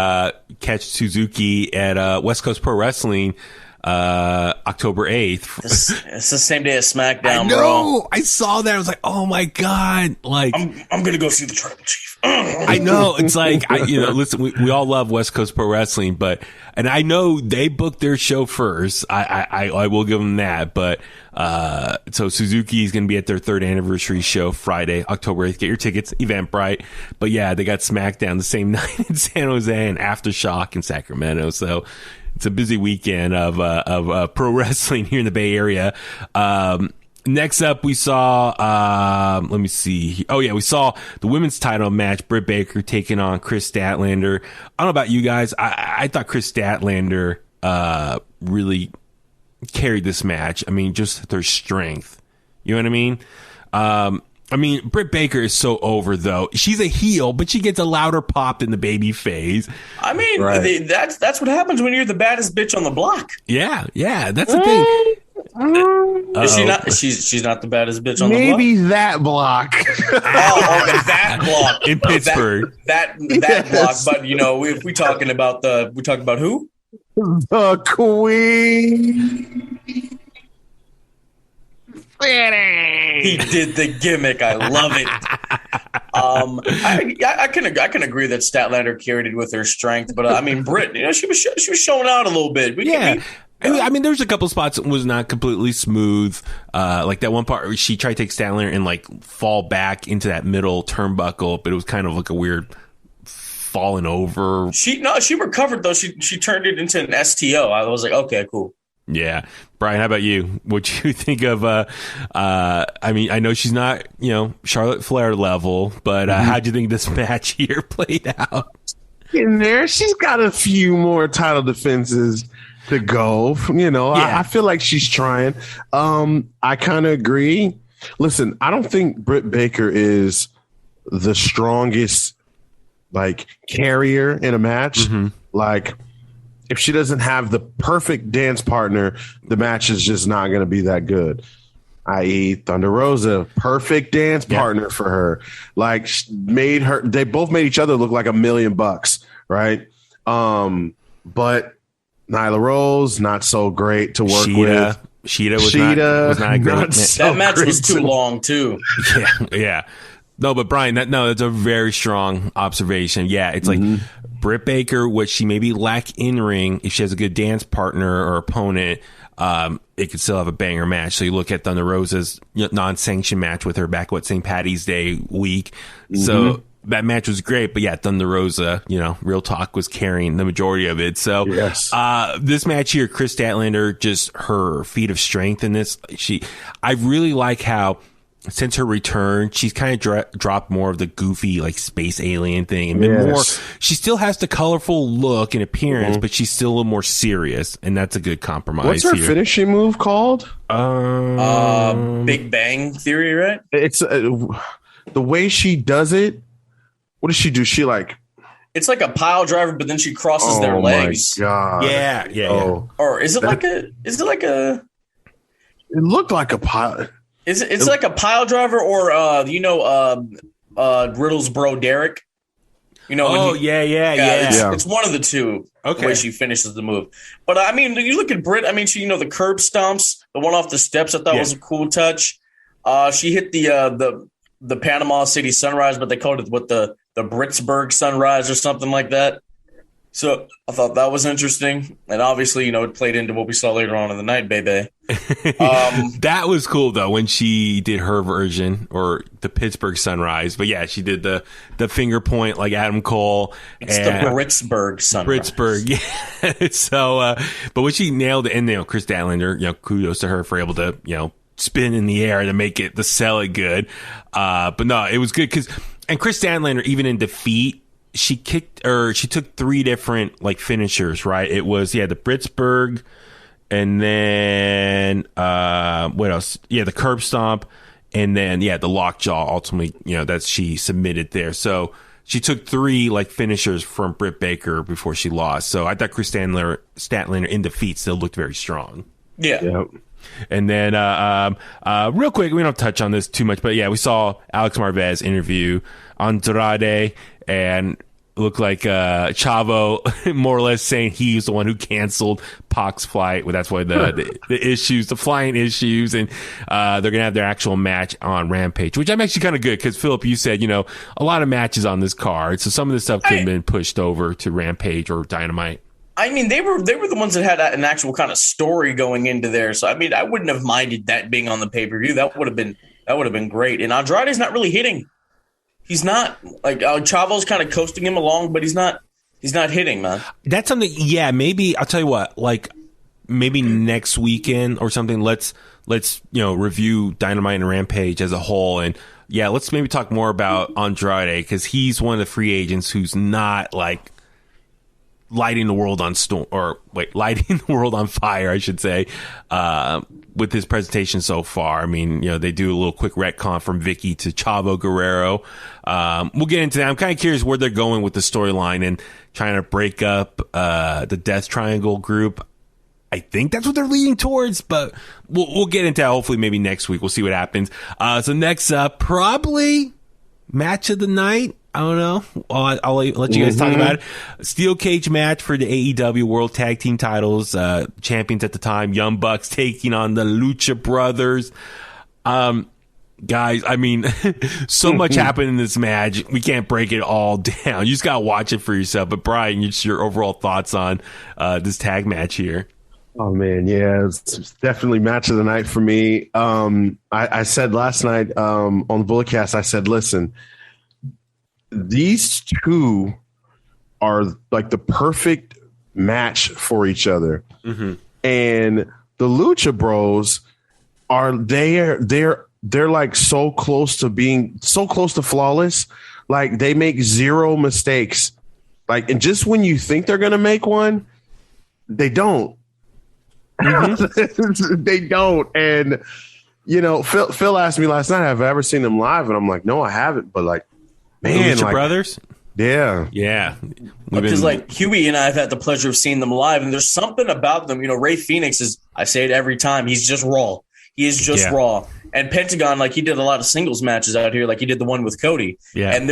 [SPEAKER 6] catch Suzuki at West Coast Pro Wrestling October 8th.
[SPEAKER 7] It's the same day as SmackDown,
[SPEAKER 6] I know.
[SPEAKER 7] bro.
[SPEAKER 6] I saw that. I was like, oh my God. Like,
[SPEAKER 7] I'm gonna go see the Tribal Chief.
[SPEAKER 6] I know. It's like, listen, we all love West Coast Pro Wrestling, and I know they booked their show first. I will give them that. But, so Suzuki is going to be at their 3rd anniversary show Friday, October 8th. Get your tickets, Eventbrite. But yeah, they got SmackDown the same night in San Jose and Aftershock in Sacramento. So it's a busy weekend of pro wrestling here in the Bay Area. Next up, we saw, let me see. Oh, yeah, we saw the women's title match, Britt Baker taking on Chris Statlander. I don't know about you guys. I thought Chris Statlander really carried this match. I mean, just their strength. You know what I mean? Britt Baker is so over, though. She's a heel, but she gets a louder pop in the baby phase.
[SPEAKER 7] I mean, right. That's what happens when you're the baddest bitch on the block.
[SPEAKER 6] Yeah, that's the thing.
[SPEAKER 7] Is she not? She's not the baddest bitch on the block.
[SPEAKER 2] Maybe that block.
[SPEAKER 7] That block
[SPEAKER 6] in Pittsburgh.
[SPEAKER 7] That block. But if we talking about who?
[SPEAKER 2] The Queen.
[SPEAKER 7] He did the gimmick. I love it. I can agree that Statlander carried it with her strength, but I mean, Britt, she was showing out a little bit.
[SPEAKER 6] I mean, there's a couple spots that was not completely smooth. Like that one part where she tried to take Statlander and like fall back into that middle turnbuckle, but it was kind of like a weird falling over.
[SPEAKER 7] She recovered though. She turned it into an STO. I was like, okay, cool.
[SPEAKER 6] Yeah. Brian, how about you? What'd you think of, I mean, I know she's not, Charlotte Flair level, but how'd you think this match here played out?
[SPEAKER 2] In there, she's got a few more title defenses to go. I feel like she's trying. I kind of agree. Listen, I don't think Britt Baker is the strongest, like, carrier in a match. Mm-hmm. Like, if she doesn't have the perfect dance partner, the match is just not going to be that good. I.e., Thunder Rosa, perfect dance partner for her. Like, they both made each other look like $1 million, right? But Nyla Rose, not so great to work with.
[SPEAKER 6] Sheeta was not great.
[SPEAKER 7] That match was too long, too.
[SPEAKER 6] Yeah. No, but Brian, that's a very strong observation. Yeah, it's like Britt Baker, what she maybe lack in ring, if she has a good dance partner or opponent, it could still have a banger match. So you look at Thunder Rosa's non-sanctioned match with her back St. Patty's Day week. So that match was great, but yeah, Thunder Rosa, real talk, was carrying the majority of it. So this match here, Chris Statlander, just her feat of strength in this. I really like how, since her return, she's kind of dropped more of the goofy, like, space alien thing and been more. She still has the colorful look and appearance, but she's still a little more serious, and that's a good compromise.
[SPEAKER 2] What's her finishing move called?
[SPEAKER 7] Big Bang Theory, right?
[SPEAKER 2] It's the way she does it. What does she do? She like.
[SPEAKER 7] It's like a pile driver, but then she crosses their legs.
[SPEAKER 2] Oh my God!
[SPEAKER 6] Yeah.
[SPEAKER 7] Or is it like a? It
[SPEAKER 2] looked like a pile.
[SPEAKER 7] It's like a pile driver, or Riddle's bro Derek. It's one of the two. Okay, the way she finishes the move. But I mean, you look at Britt. I mean, she the curb stomps, the one off the steps. I thought was a cool touch. She hit the Panama City Sunrise, but they called it the Britsburg Sunrise or something like that. So I thought that was interesting. And obviously, it played into what we saw later on in the night, baby.
[SPEAKER 6] That was cool, though, when she did her version, or the Pittsburgh Sunrise. But yeah, she did the finger point like Adam Cole.
[SPEAKER 7] It's the Britsburg Sunrise.
[SPEAKER 6] Britsburg, yeah. So, but when she nailed it, and Chris Statlander, kudos to her for able to, spin in the air to sell it good. But no, it was good and Chris Statlander, even in defeat, she took 3 different like finishers, right? It was the Britsburg, and then what else? Yeah, the curb stomp, and then the lockjaw. Ultimately, that she submitted there. So she took 3 like finishers from Britt Baker before she lost. So I thought Chris Statlander in defeat still looked very strong.
[SPEAKER 7] Yeah.
[SPEAKER 2] Yep.
[SPEAKER 6] And then real quick, we don't touch on this too much, but yeah, we saw Alex Marvez interview Andrade, and looked like Chavo more or less saying he's the one who canceled Pac's flight. Well, that's why the issues, the flying issues, and they're going to have their actual match on Rampage, which I'm actually kind of good because, Phillip, you said, a lot of matches on this card. So some of this stuff could have been pushed over to Rampage or Dynamite. I
[SPEAKER 7] mean, they were the ones that had an actual kind of story going into there. So, I mean, I wouldn't have minded that being on the pay-per-view. That would have been great. And Andrade's not really hitting. He's not like Chavo's kind of coasting him along, but he's not hitting, man.
[SPEAKER 6] That's something. Yeah, maybe I'll tell you what. Like maybe next weekend or something. Let's review Dynamite and Rampage as a whole, and let's maybe talk more about Andrade because he's one of the free agents who's not like lighting the world on fire, I should say, with his presentation so far. I mean, they do a little quick retcon from Vicky to Chavo Guerrero. We'll get into that. I'm kind of curious where they're going with the storyline and trying to break up the Death Triangle group. I think that's what they're leading towards, but we'll get into that hopefully maybe next week. We'll see what happens. So next up, probably match of the night. I don't know. I'll let you guys talk about it. Steel cage match for the AEW World Tag Team titles. Champions at the time, Young Bucks taking on the Lucha Brothers. Guys, I mean, so much happened in this match. We can't break it all down. You just got to watch it for yourself. But Brian, just your overall thoughts on this tag match here.
[SPEAKER 2] Oh, man, yeah, it's definitely match of the night for me. I said last night on the Bulletcast, I said, listen, these two are like the perfect match for each other. Mm-hmm. And the Lucha Bros they're like so close to flawless. Like they make zero mistakes. Like, and just when you think they're going to make one, they don't. Mm-hmm. They don't. And, Phil asked me last night, have I ever seen them live? And I'm like, no, I haven't. But like, man,
[SPEAKER 6] Lucha Brothers?
[SPEAKER 2] Yeah.
[SPEAKER 6] Yeah.
[SPEAKER 7] Because like Huey and I have had the pleasure of seeing them live, and there's something about them. Ray Phoenix I say it every time, he's just raw. He is just raw. And Pentagon, like he did a lot of singles matches out here, like he did the one with Cody. Yeah. And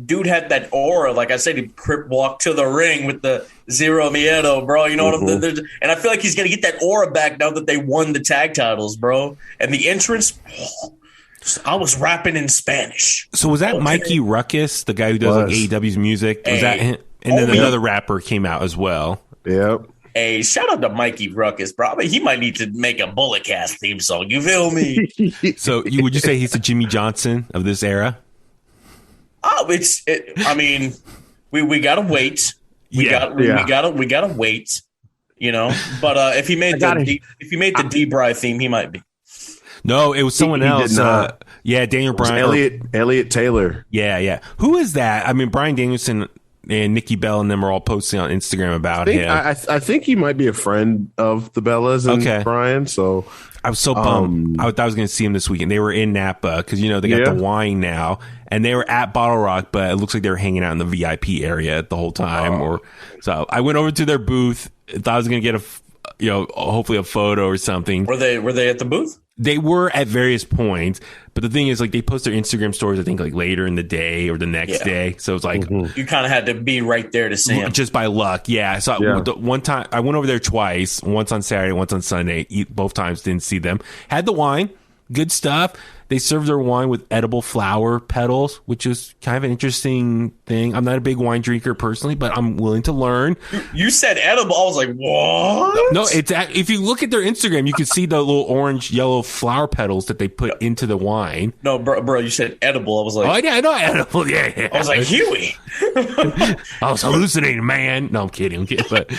[SPEAKER 7] dude had that aura. Like I said, he crip walked to the ring with the zero miedo, bro. You know what I'm saying? And I feel like he's gonna get that aura back now that they won the tag titles, bro. And the entrance, I was rapping in Spanish.
[SPEAKER 6] So was that Mikey Ruckus, the guy who does like AEW's music? Was that him? And then another rapper came out as well.
[SPEAKER 2] Yep.
[SPEAKER 7] Hey, shout out to Mikey Ruckus, bro. I mean, he might need to make a Bulletcast theme song. You feel me?
[SPEAKER 6] So would you say he's the Jimmy Johnson of this era?
[SPEAKER 7] Oh, I mean, we gotta wait. We gotta wait. But if he made the D-Bry theme, he might be.
[SPEAKER 6] No, it was someone else. Daniel Bryan.
[SPEAKER 2] Elliot Taylor.
[SPEAKER 6] Yeah. Who is that? I mean, Bryan Danielson and Nikki Bella and them are all posting on Instagram about him.
[SPEAKER 2] I think he might be a friend of the Bellas and Brian. So
[SPEAKER 6] I was so bummed. I was going to see him this weekend. They were in Napa because they got the wine now, and they were at Bottle Rock, but it looks like they were hanging out in the VIP area the whole time. So I went over to their booth. Thought I was going to get hopefully a photo or something.
[SPEAKER 7] Were they at the booth?
[SPEAKER 6] They were at various points, but the thing is, like, they post their Instagram stories, I think, like later in the day or the next day. So it's like
[SPEAKER 7] you kind of had to be right there to see them,
[SPEAKER 6] just by luck. Yeah. So one time I went over there twice, once on Saturday, once on Sunday. Both times didn't see them. Had the wine, good stuff. They served their wine with edible flower petals, which is kind of an interesting thing. I'm not a big wine drinker personally, but I'm willing to learn.
[SPEAKER 7] You said edible. I was like, what?
[SPEAKER 6] No, it's if you look at their Instagram, you can see the little orange, yellow flower petals that they put into the wine.
[SPEAKER 7] No, bro, you said edible. I was like,
[SPEAKER 6] oh, yeah, I know edible. Yeah.
[SPEAKER 7] I was like, Huey.
[SPEAKER 6] I was hallucinating, man. No, I'm kidding. But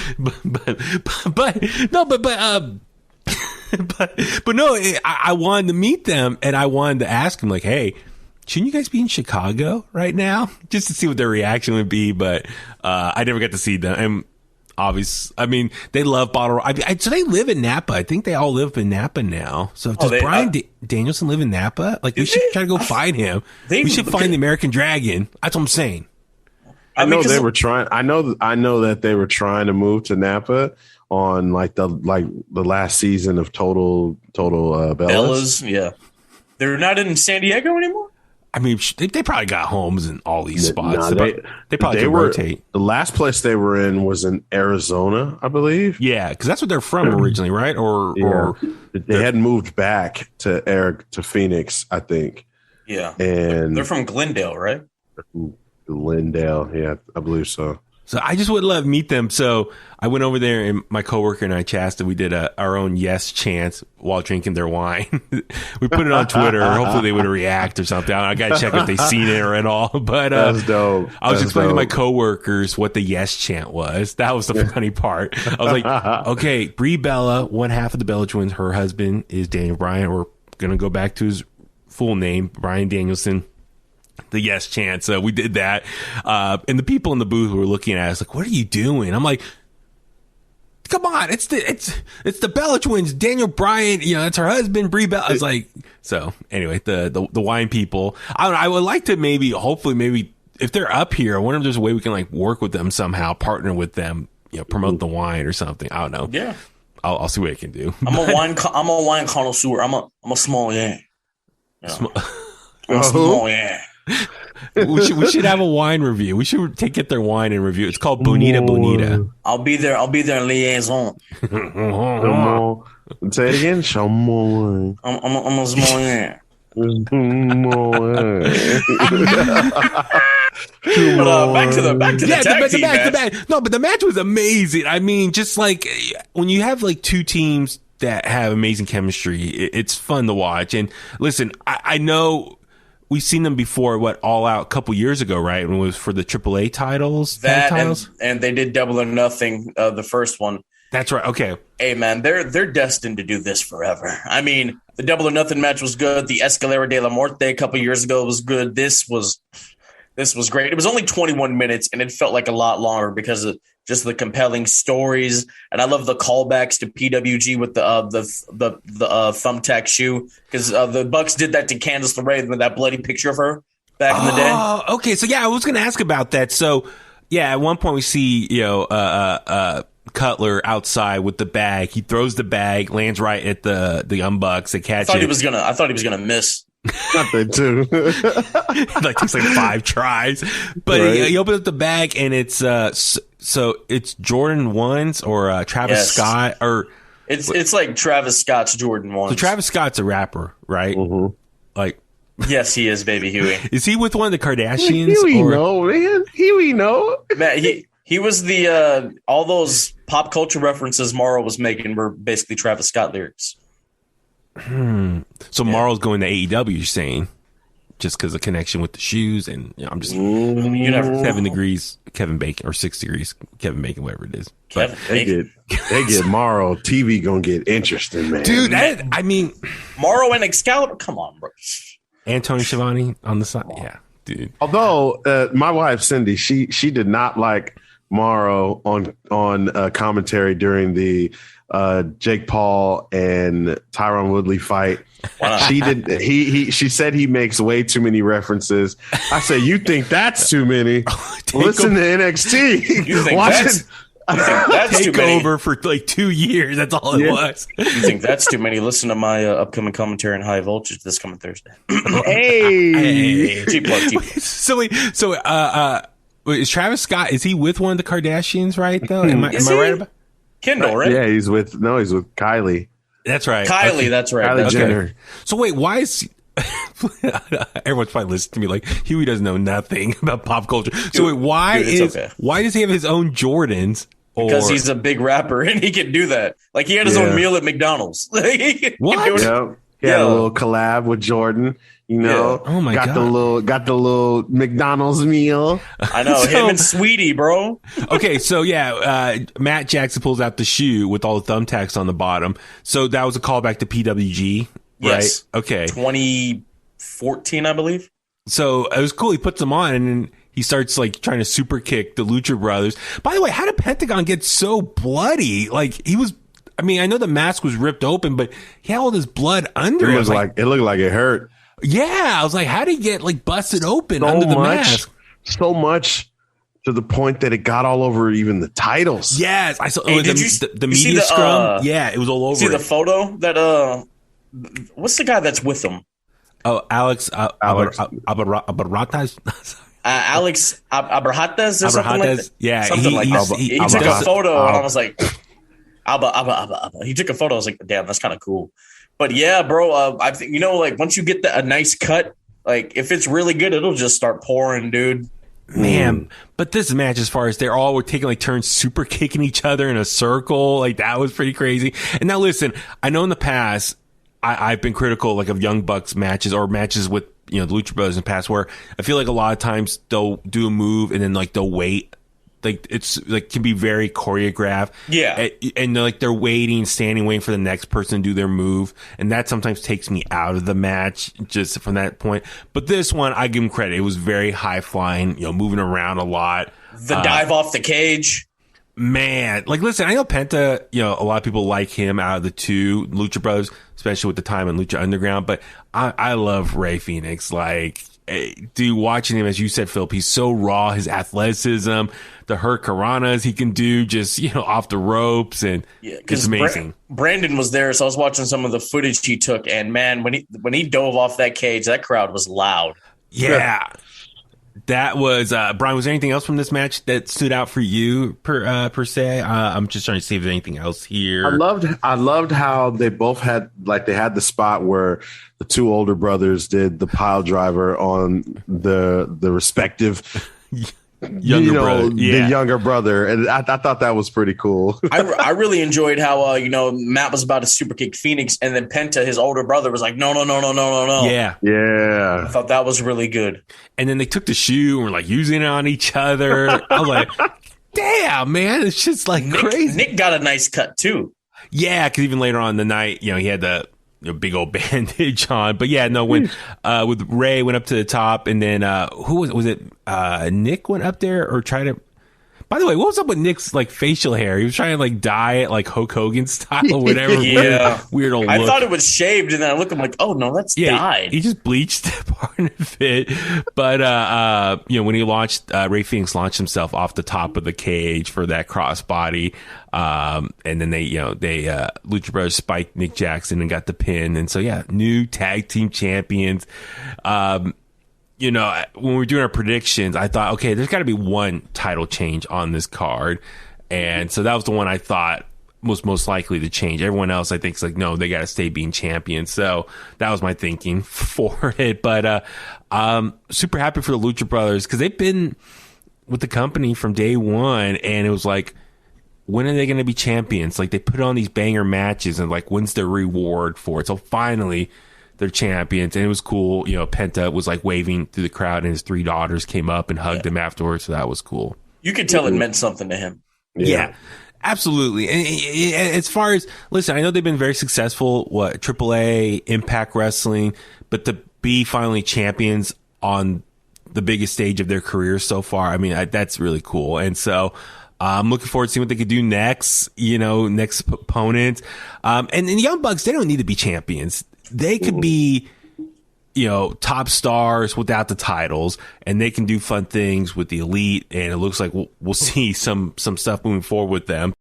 [SPEAKER 6] but no, I wanted to meet them, and I wanted to ask them, like, hey, shouldn't you guys be in Chicago right now? Just to see what their reaction would be, but I never got to see them. And obviously, I mean, they love Bottle Rock. So they live in Napa. I think they all live in Napa now. So does Bryan Danielson live in Napa? Like, we should try to go find him. We should find the American Dragon. That's what I'm saying.
[SPEAKER 2] I know they were trying. I know that they were trying to move to Napa on the last season of Total Bellas.
[SPEAKER 7] Yeah, they're not in San Diego anymore.
[SPEAKER 6] I mean, they probably got homes in all these spots.
[SPEAKER 2] Nah,
[SPEAKER 6] they probably could rotate.
[SPEAKER 2] The last place they were in was in Arizona, I believe.
[SPEAKER 6] Yeah, because that's what they're from originally, right? Or
[SPEAKER 2] they had moved back to Phoenix, I think.
[SPEAKER 7] Yeah,
[SPEAKER 2] and
[SPEAKER 7] they're from Glendale, right?
[SPEAKER 2] Glendale, yeah, I believe so.
[SPEAKER 6] So I just would love to meet them. So I went over there, and my coworker and I, Chasta, we did our own yes chant while drinking their wine. We put it on Twitter. Hopefully they would react or something. I got to check if they've seen it or at all. But
[SPEAKER 2] that's dope.
[SPEAKER 6] I was explaining to my coworkers what the yes chant was. That was the funny part. I was like, okay, Brie Bella, one half of the Bella twins, her husband is Daniel Bryan. We're going to go back to his full name, Bryan Danielson. The yes chant. So we did that. And the people in the booth were looking at us like, what are you doing? I'm like, come on, it's the Bella twins, Daniel Bryan, that's her husband, Brie Bella. I was like, so anyway, the wine people. I would like to hopefully if they're up here, I wonder if there's a way we can like work with them somehow, partner with them, promote the wine or something. I don't know.
[SPEAKER 7] Yeah.
[SPEAKER 6] I'll see what I can do.
[SPEAKER 7] I'm a wine connoisseur. I'm a small yeah. I'm a small yeah.
[SPEAKER 6] we should have a wine review. We should get their wine and review. It's called Bonita Bonita.
[SPEAKER 7] I'll be there in liaison.
[SPEAKER 2] Say it again. Show more.
[SPEAKER 7] I'm a small yeah. But back to the tag team match.
[SPEAKER 6] No, but the match was amazing. I mean, just like when you have like two teams that have amazing chemistry, it's fun to watch. And listen, I know. We've seen them before, All Out a couple years ago, right? When it was for the AAA titles?
[SPEAKER 7] And they did Double or Nothing, the first one.
[SPEAKER 6] That's right. Okay.
[SPEAKER 7] Hey, man, they're destined to do this forever. I mean, the Double or Nothing match was good. The Escalera de la Muerte a couple years ago was good. This was great. It was only 21 minutes, and it felt like a lot longer because of just the compelling stories. And I love the callbacks to PWG with the thumbtack shoe, because the Bucks did that to Candice LeRae with that bloody picture of her back in the day.
[SPEAKER 6] Oh, okay. So yeah, I was going to ask about that. So yeah, at one point we see Cutler outside with the bag. He throws the bag, lands right at the Young Bucks. They catch it.
[SPEAKER 7] I thought he was gonna miss.
[SPEAKER 2] Nothing too.
[SPEAKER 6] Like takes like 5 tries, but right. he opens up the bag and it's so it's Jordan 1s or Travis Scott, or
[SPEAKER 7] it's like Travis Scott's Jordan 1s.
[SPEAKER 6] So Travis Scott's a rapper, right?
[SPEAKER 2] Mm-hmm.
[SPEAKER 6] Like,
[SPEAKER 7] yes, he is. Baby Huey.
[SPEAKER 6] Is he with one of the Kardashians?
[SPEAKER 2] Huey, no, man. Huey, no.
[SPEAKER 7] Man, he was the all those pop culture references Morrow was making were basically Travis Scott lyrics.
[SPEAKER 6] So Morrow's going to AEW, you're saying, just because of the connection with the shoes, and I'm just
[SPEAKER 7] you never
[SPEAKER 6] 7 degrees Kevin Bacon or 6 degrees Kevin Bacon, whatever it is.
[SPEAKER 7] But
[SPEAKER 2] they get Morrow. TV gonna get interesting, man.
[SPEAKER 6] Dude, I mean,
[SPEAKER 7] Morrow and Excalibur. Come on, bro.
[SPEAKER 6] And Tony Schiavone on the side, yeah, dude.
[SPEAKER 2] Although my wife Cindy, she did not like Morrow on commentary during the Jake Paul and Tyron Woodley fight. She did. She said he makes way too many references. I say, you think that's too many? Listen to NXT.
[SPEAKER 7] You think that's too many?
[SPEAKER 6] Over for like 2 years. That's all it was.
[SPEAKER 7] You think that's too many? Listen to my upcoming commentary on High Voltage this coming Thursday.
[SPEAKER 2] Hey.
[SPEAKER 7] T-plug.
[SPEAKER 6] So is Travis Scott? Is he with one of the Kardashians? Right though. Am I right about?
[SPEAKER 7] Kendall, right?
[SPEAKER 2] Yeah, he's with Kylie.
[SPEAKER 6] That's right.
[SPEAKER 7] Kylie,
[SPEAKER 6] okay.
[SPEAKER 7] That's right.
[SPEAKER 2] Kylie Jenner.
[SPEAKER 6] Okay. So wait, why is everyone's probably listening to me like Huey doesn't know nothing about pop culture? So wait, why does he have his own Jordans?
[SPEAKER 7] Because he's a big rapper and he can do that. Like he had his own meal at McDonald's.
[SPEAKER 6] What?
[SPEAKER 2] He had a little collab with Jordan.
[SPEAKER 6] Oh my God.
[SPEAKER 2] Got the little McDonald's meal.
[SPEAKER 7] I know him and Sweetie, bro.
[SPEAKER 6] Okay, so Matt Jackson pulls out the shoe with all the thumbtacks on the bottom. So that was a callback to PWG, right?
[SPEAKER 7] Yes.
[SPEAKER 6] Okay,
[SPEAKER 7] 2014, I believe.
[SPEAKER 6] So it was cool. He puts them on and then he starts like trying to super kick the Lucha Brothers. By the way, how did Pentagon get so bloody? Like he was. I mean, I know the mask was ripped open, but he had all this blood under it.
[SPEAKER 2] It looked like it hurt.
[SPEAKER 6] Yeah, I was like, how did he get like busted open under the mask?
[SPEAKER 2] So much to the point that it got all over even the titles.
[SPEAKER 6] Yes, I saw the media
[SPEAKER 7] see
[SPEAKER 6] scrum. Yeah, it was all over.
[SPEAKER 7] See the photo that what's the guy that's with him?
[SPEAKER 6] Oh, Alex Abaratas.
[SPEAKER 7] Alex Abrahates or something like that.
[SPEAKER 6] Yeah,
[SPEAKER 7] something like that. He took a photo, and I was like, Abba. He took a photo. I was like, damn, that's kind of cool. But yeah, bro, I think like once you get a nice cut, like if it's really good, it'll just start pouring, dude.
[SPEAKER 6] Man, but this match, as far as they're all were taking like turns super kicking each other in a circle, like that was pretty crazy. And now listen, I know in the past I've been critical like of Young Bucks matches or matches with the Lucha Brothers in the past where I feel like a lot of times they'll do a move and then like they'll wait. Like it's like can be very choreographed.
[SPEAKER 7] Yeah.
[SPEAKER 6] And like they're waiting for the next person to do their move. And that sometimes takes me out of the match just from that point. But this one, I give them credit. It was very high flying, moving around a lot.
[SPEAKER 7] The dive off the cage.
[SPEAKER 6] Man, like listen, I know Penta, a lot of people like him out of the two Lucha Brothers, especially with the time in Lucha Underground. But I love Rey Fenix. Like, dude, watching him, as you said, Philip, he's so raw. His athleticism, the hurricanranas he can do just, off the ropes. And it's amazing.
[SPEAKER 7] Brandon was there, so I was watching some of the footage he took. And, man, when he dove off that cage, that crowd was loud.
[SPEAKER 6] Yeah. That was Brian. Was there anything else from this match that stood out for you per se? I'm just trying to see if there's anything else here.
[SPEAKER 2] I loved how they both had the spot where the two older brothers did the pile driver on the respective the younger brother, and I thought that was pretty cool.
[SPEAKER 7] I really enjoyed how Matt was about to super kick Phoenix, and then Penta, his older brother, was like, no.
[SPEAKER 6] Yeah.
[SPEAKER 7] I thought that was really good.
[SPEAKER 6] And then they took the shoe and were like using it on each other. I was like, damn, man, it's just like crazy.
[SPEAKER 7] Nick got a nice cut too.
[SPEAKER 6] Yeah, because even later on in the night, he had the big old bandage on. But yeah, no, when with Ray went up to the top, and then who was it? Nick went up there or tried to. By the way, what was up with Nick's like facial hair? He was trying to like dye it like Hulk Hogan style or whatever.
[SPEAKER 7] Yeah,
[SPEAKER 6] weird old.
[SPEAKER 7] I thought it was shaved, and then I look, I'm like, oh no, that's dyed.
[SPEAKER 6] He just bleached part of it. But when he launched, Ray Phoenix launched himself off the top of the cage for that crossbody. And then they Lucha Brothers spiked Nick Jackson and got the pin. And so, new tag team champions. When we were doing our predictions, I thought, okay, there's got to be one title change on this card. And so that was the one I thought was most likely to change. Everyone else, I think, is like, no, they got to stay being champions. So that was my thinking for it. But super happy for the Lucha Brothers because they've been with the company from day one. And it was like, when are they going to be champions? Like, they put on these banger matches and like, when's their reward for it? So finally, they're champions, and it was cool. Penta was like waving through the crowd, and his three daughters came up and hugged him afterwards. So that was cool.
[SPEAKER 7] You could tell it meant something to him.
[SPEAKER 6] Yeah, absolutely. And as far as listen, I know they've been very successful. AAA, Impact Wrestling, but to be finally champions on the biggest stage of their careers so far, I mean, that's really cool. And so. I'm looking forward to seeing what they could do next, next opponent. And the Young Bucks, they don't need to be champions. They could be, top stars without the titles, and they can do fun things with the Elite. And it looks like we'll see some stuff moving forward with them.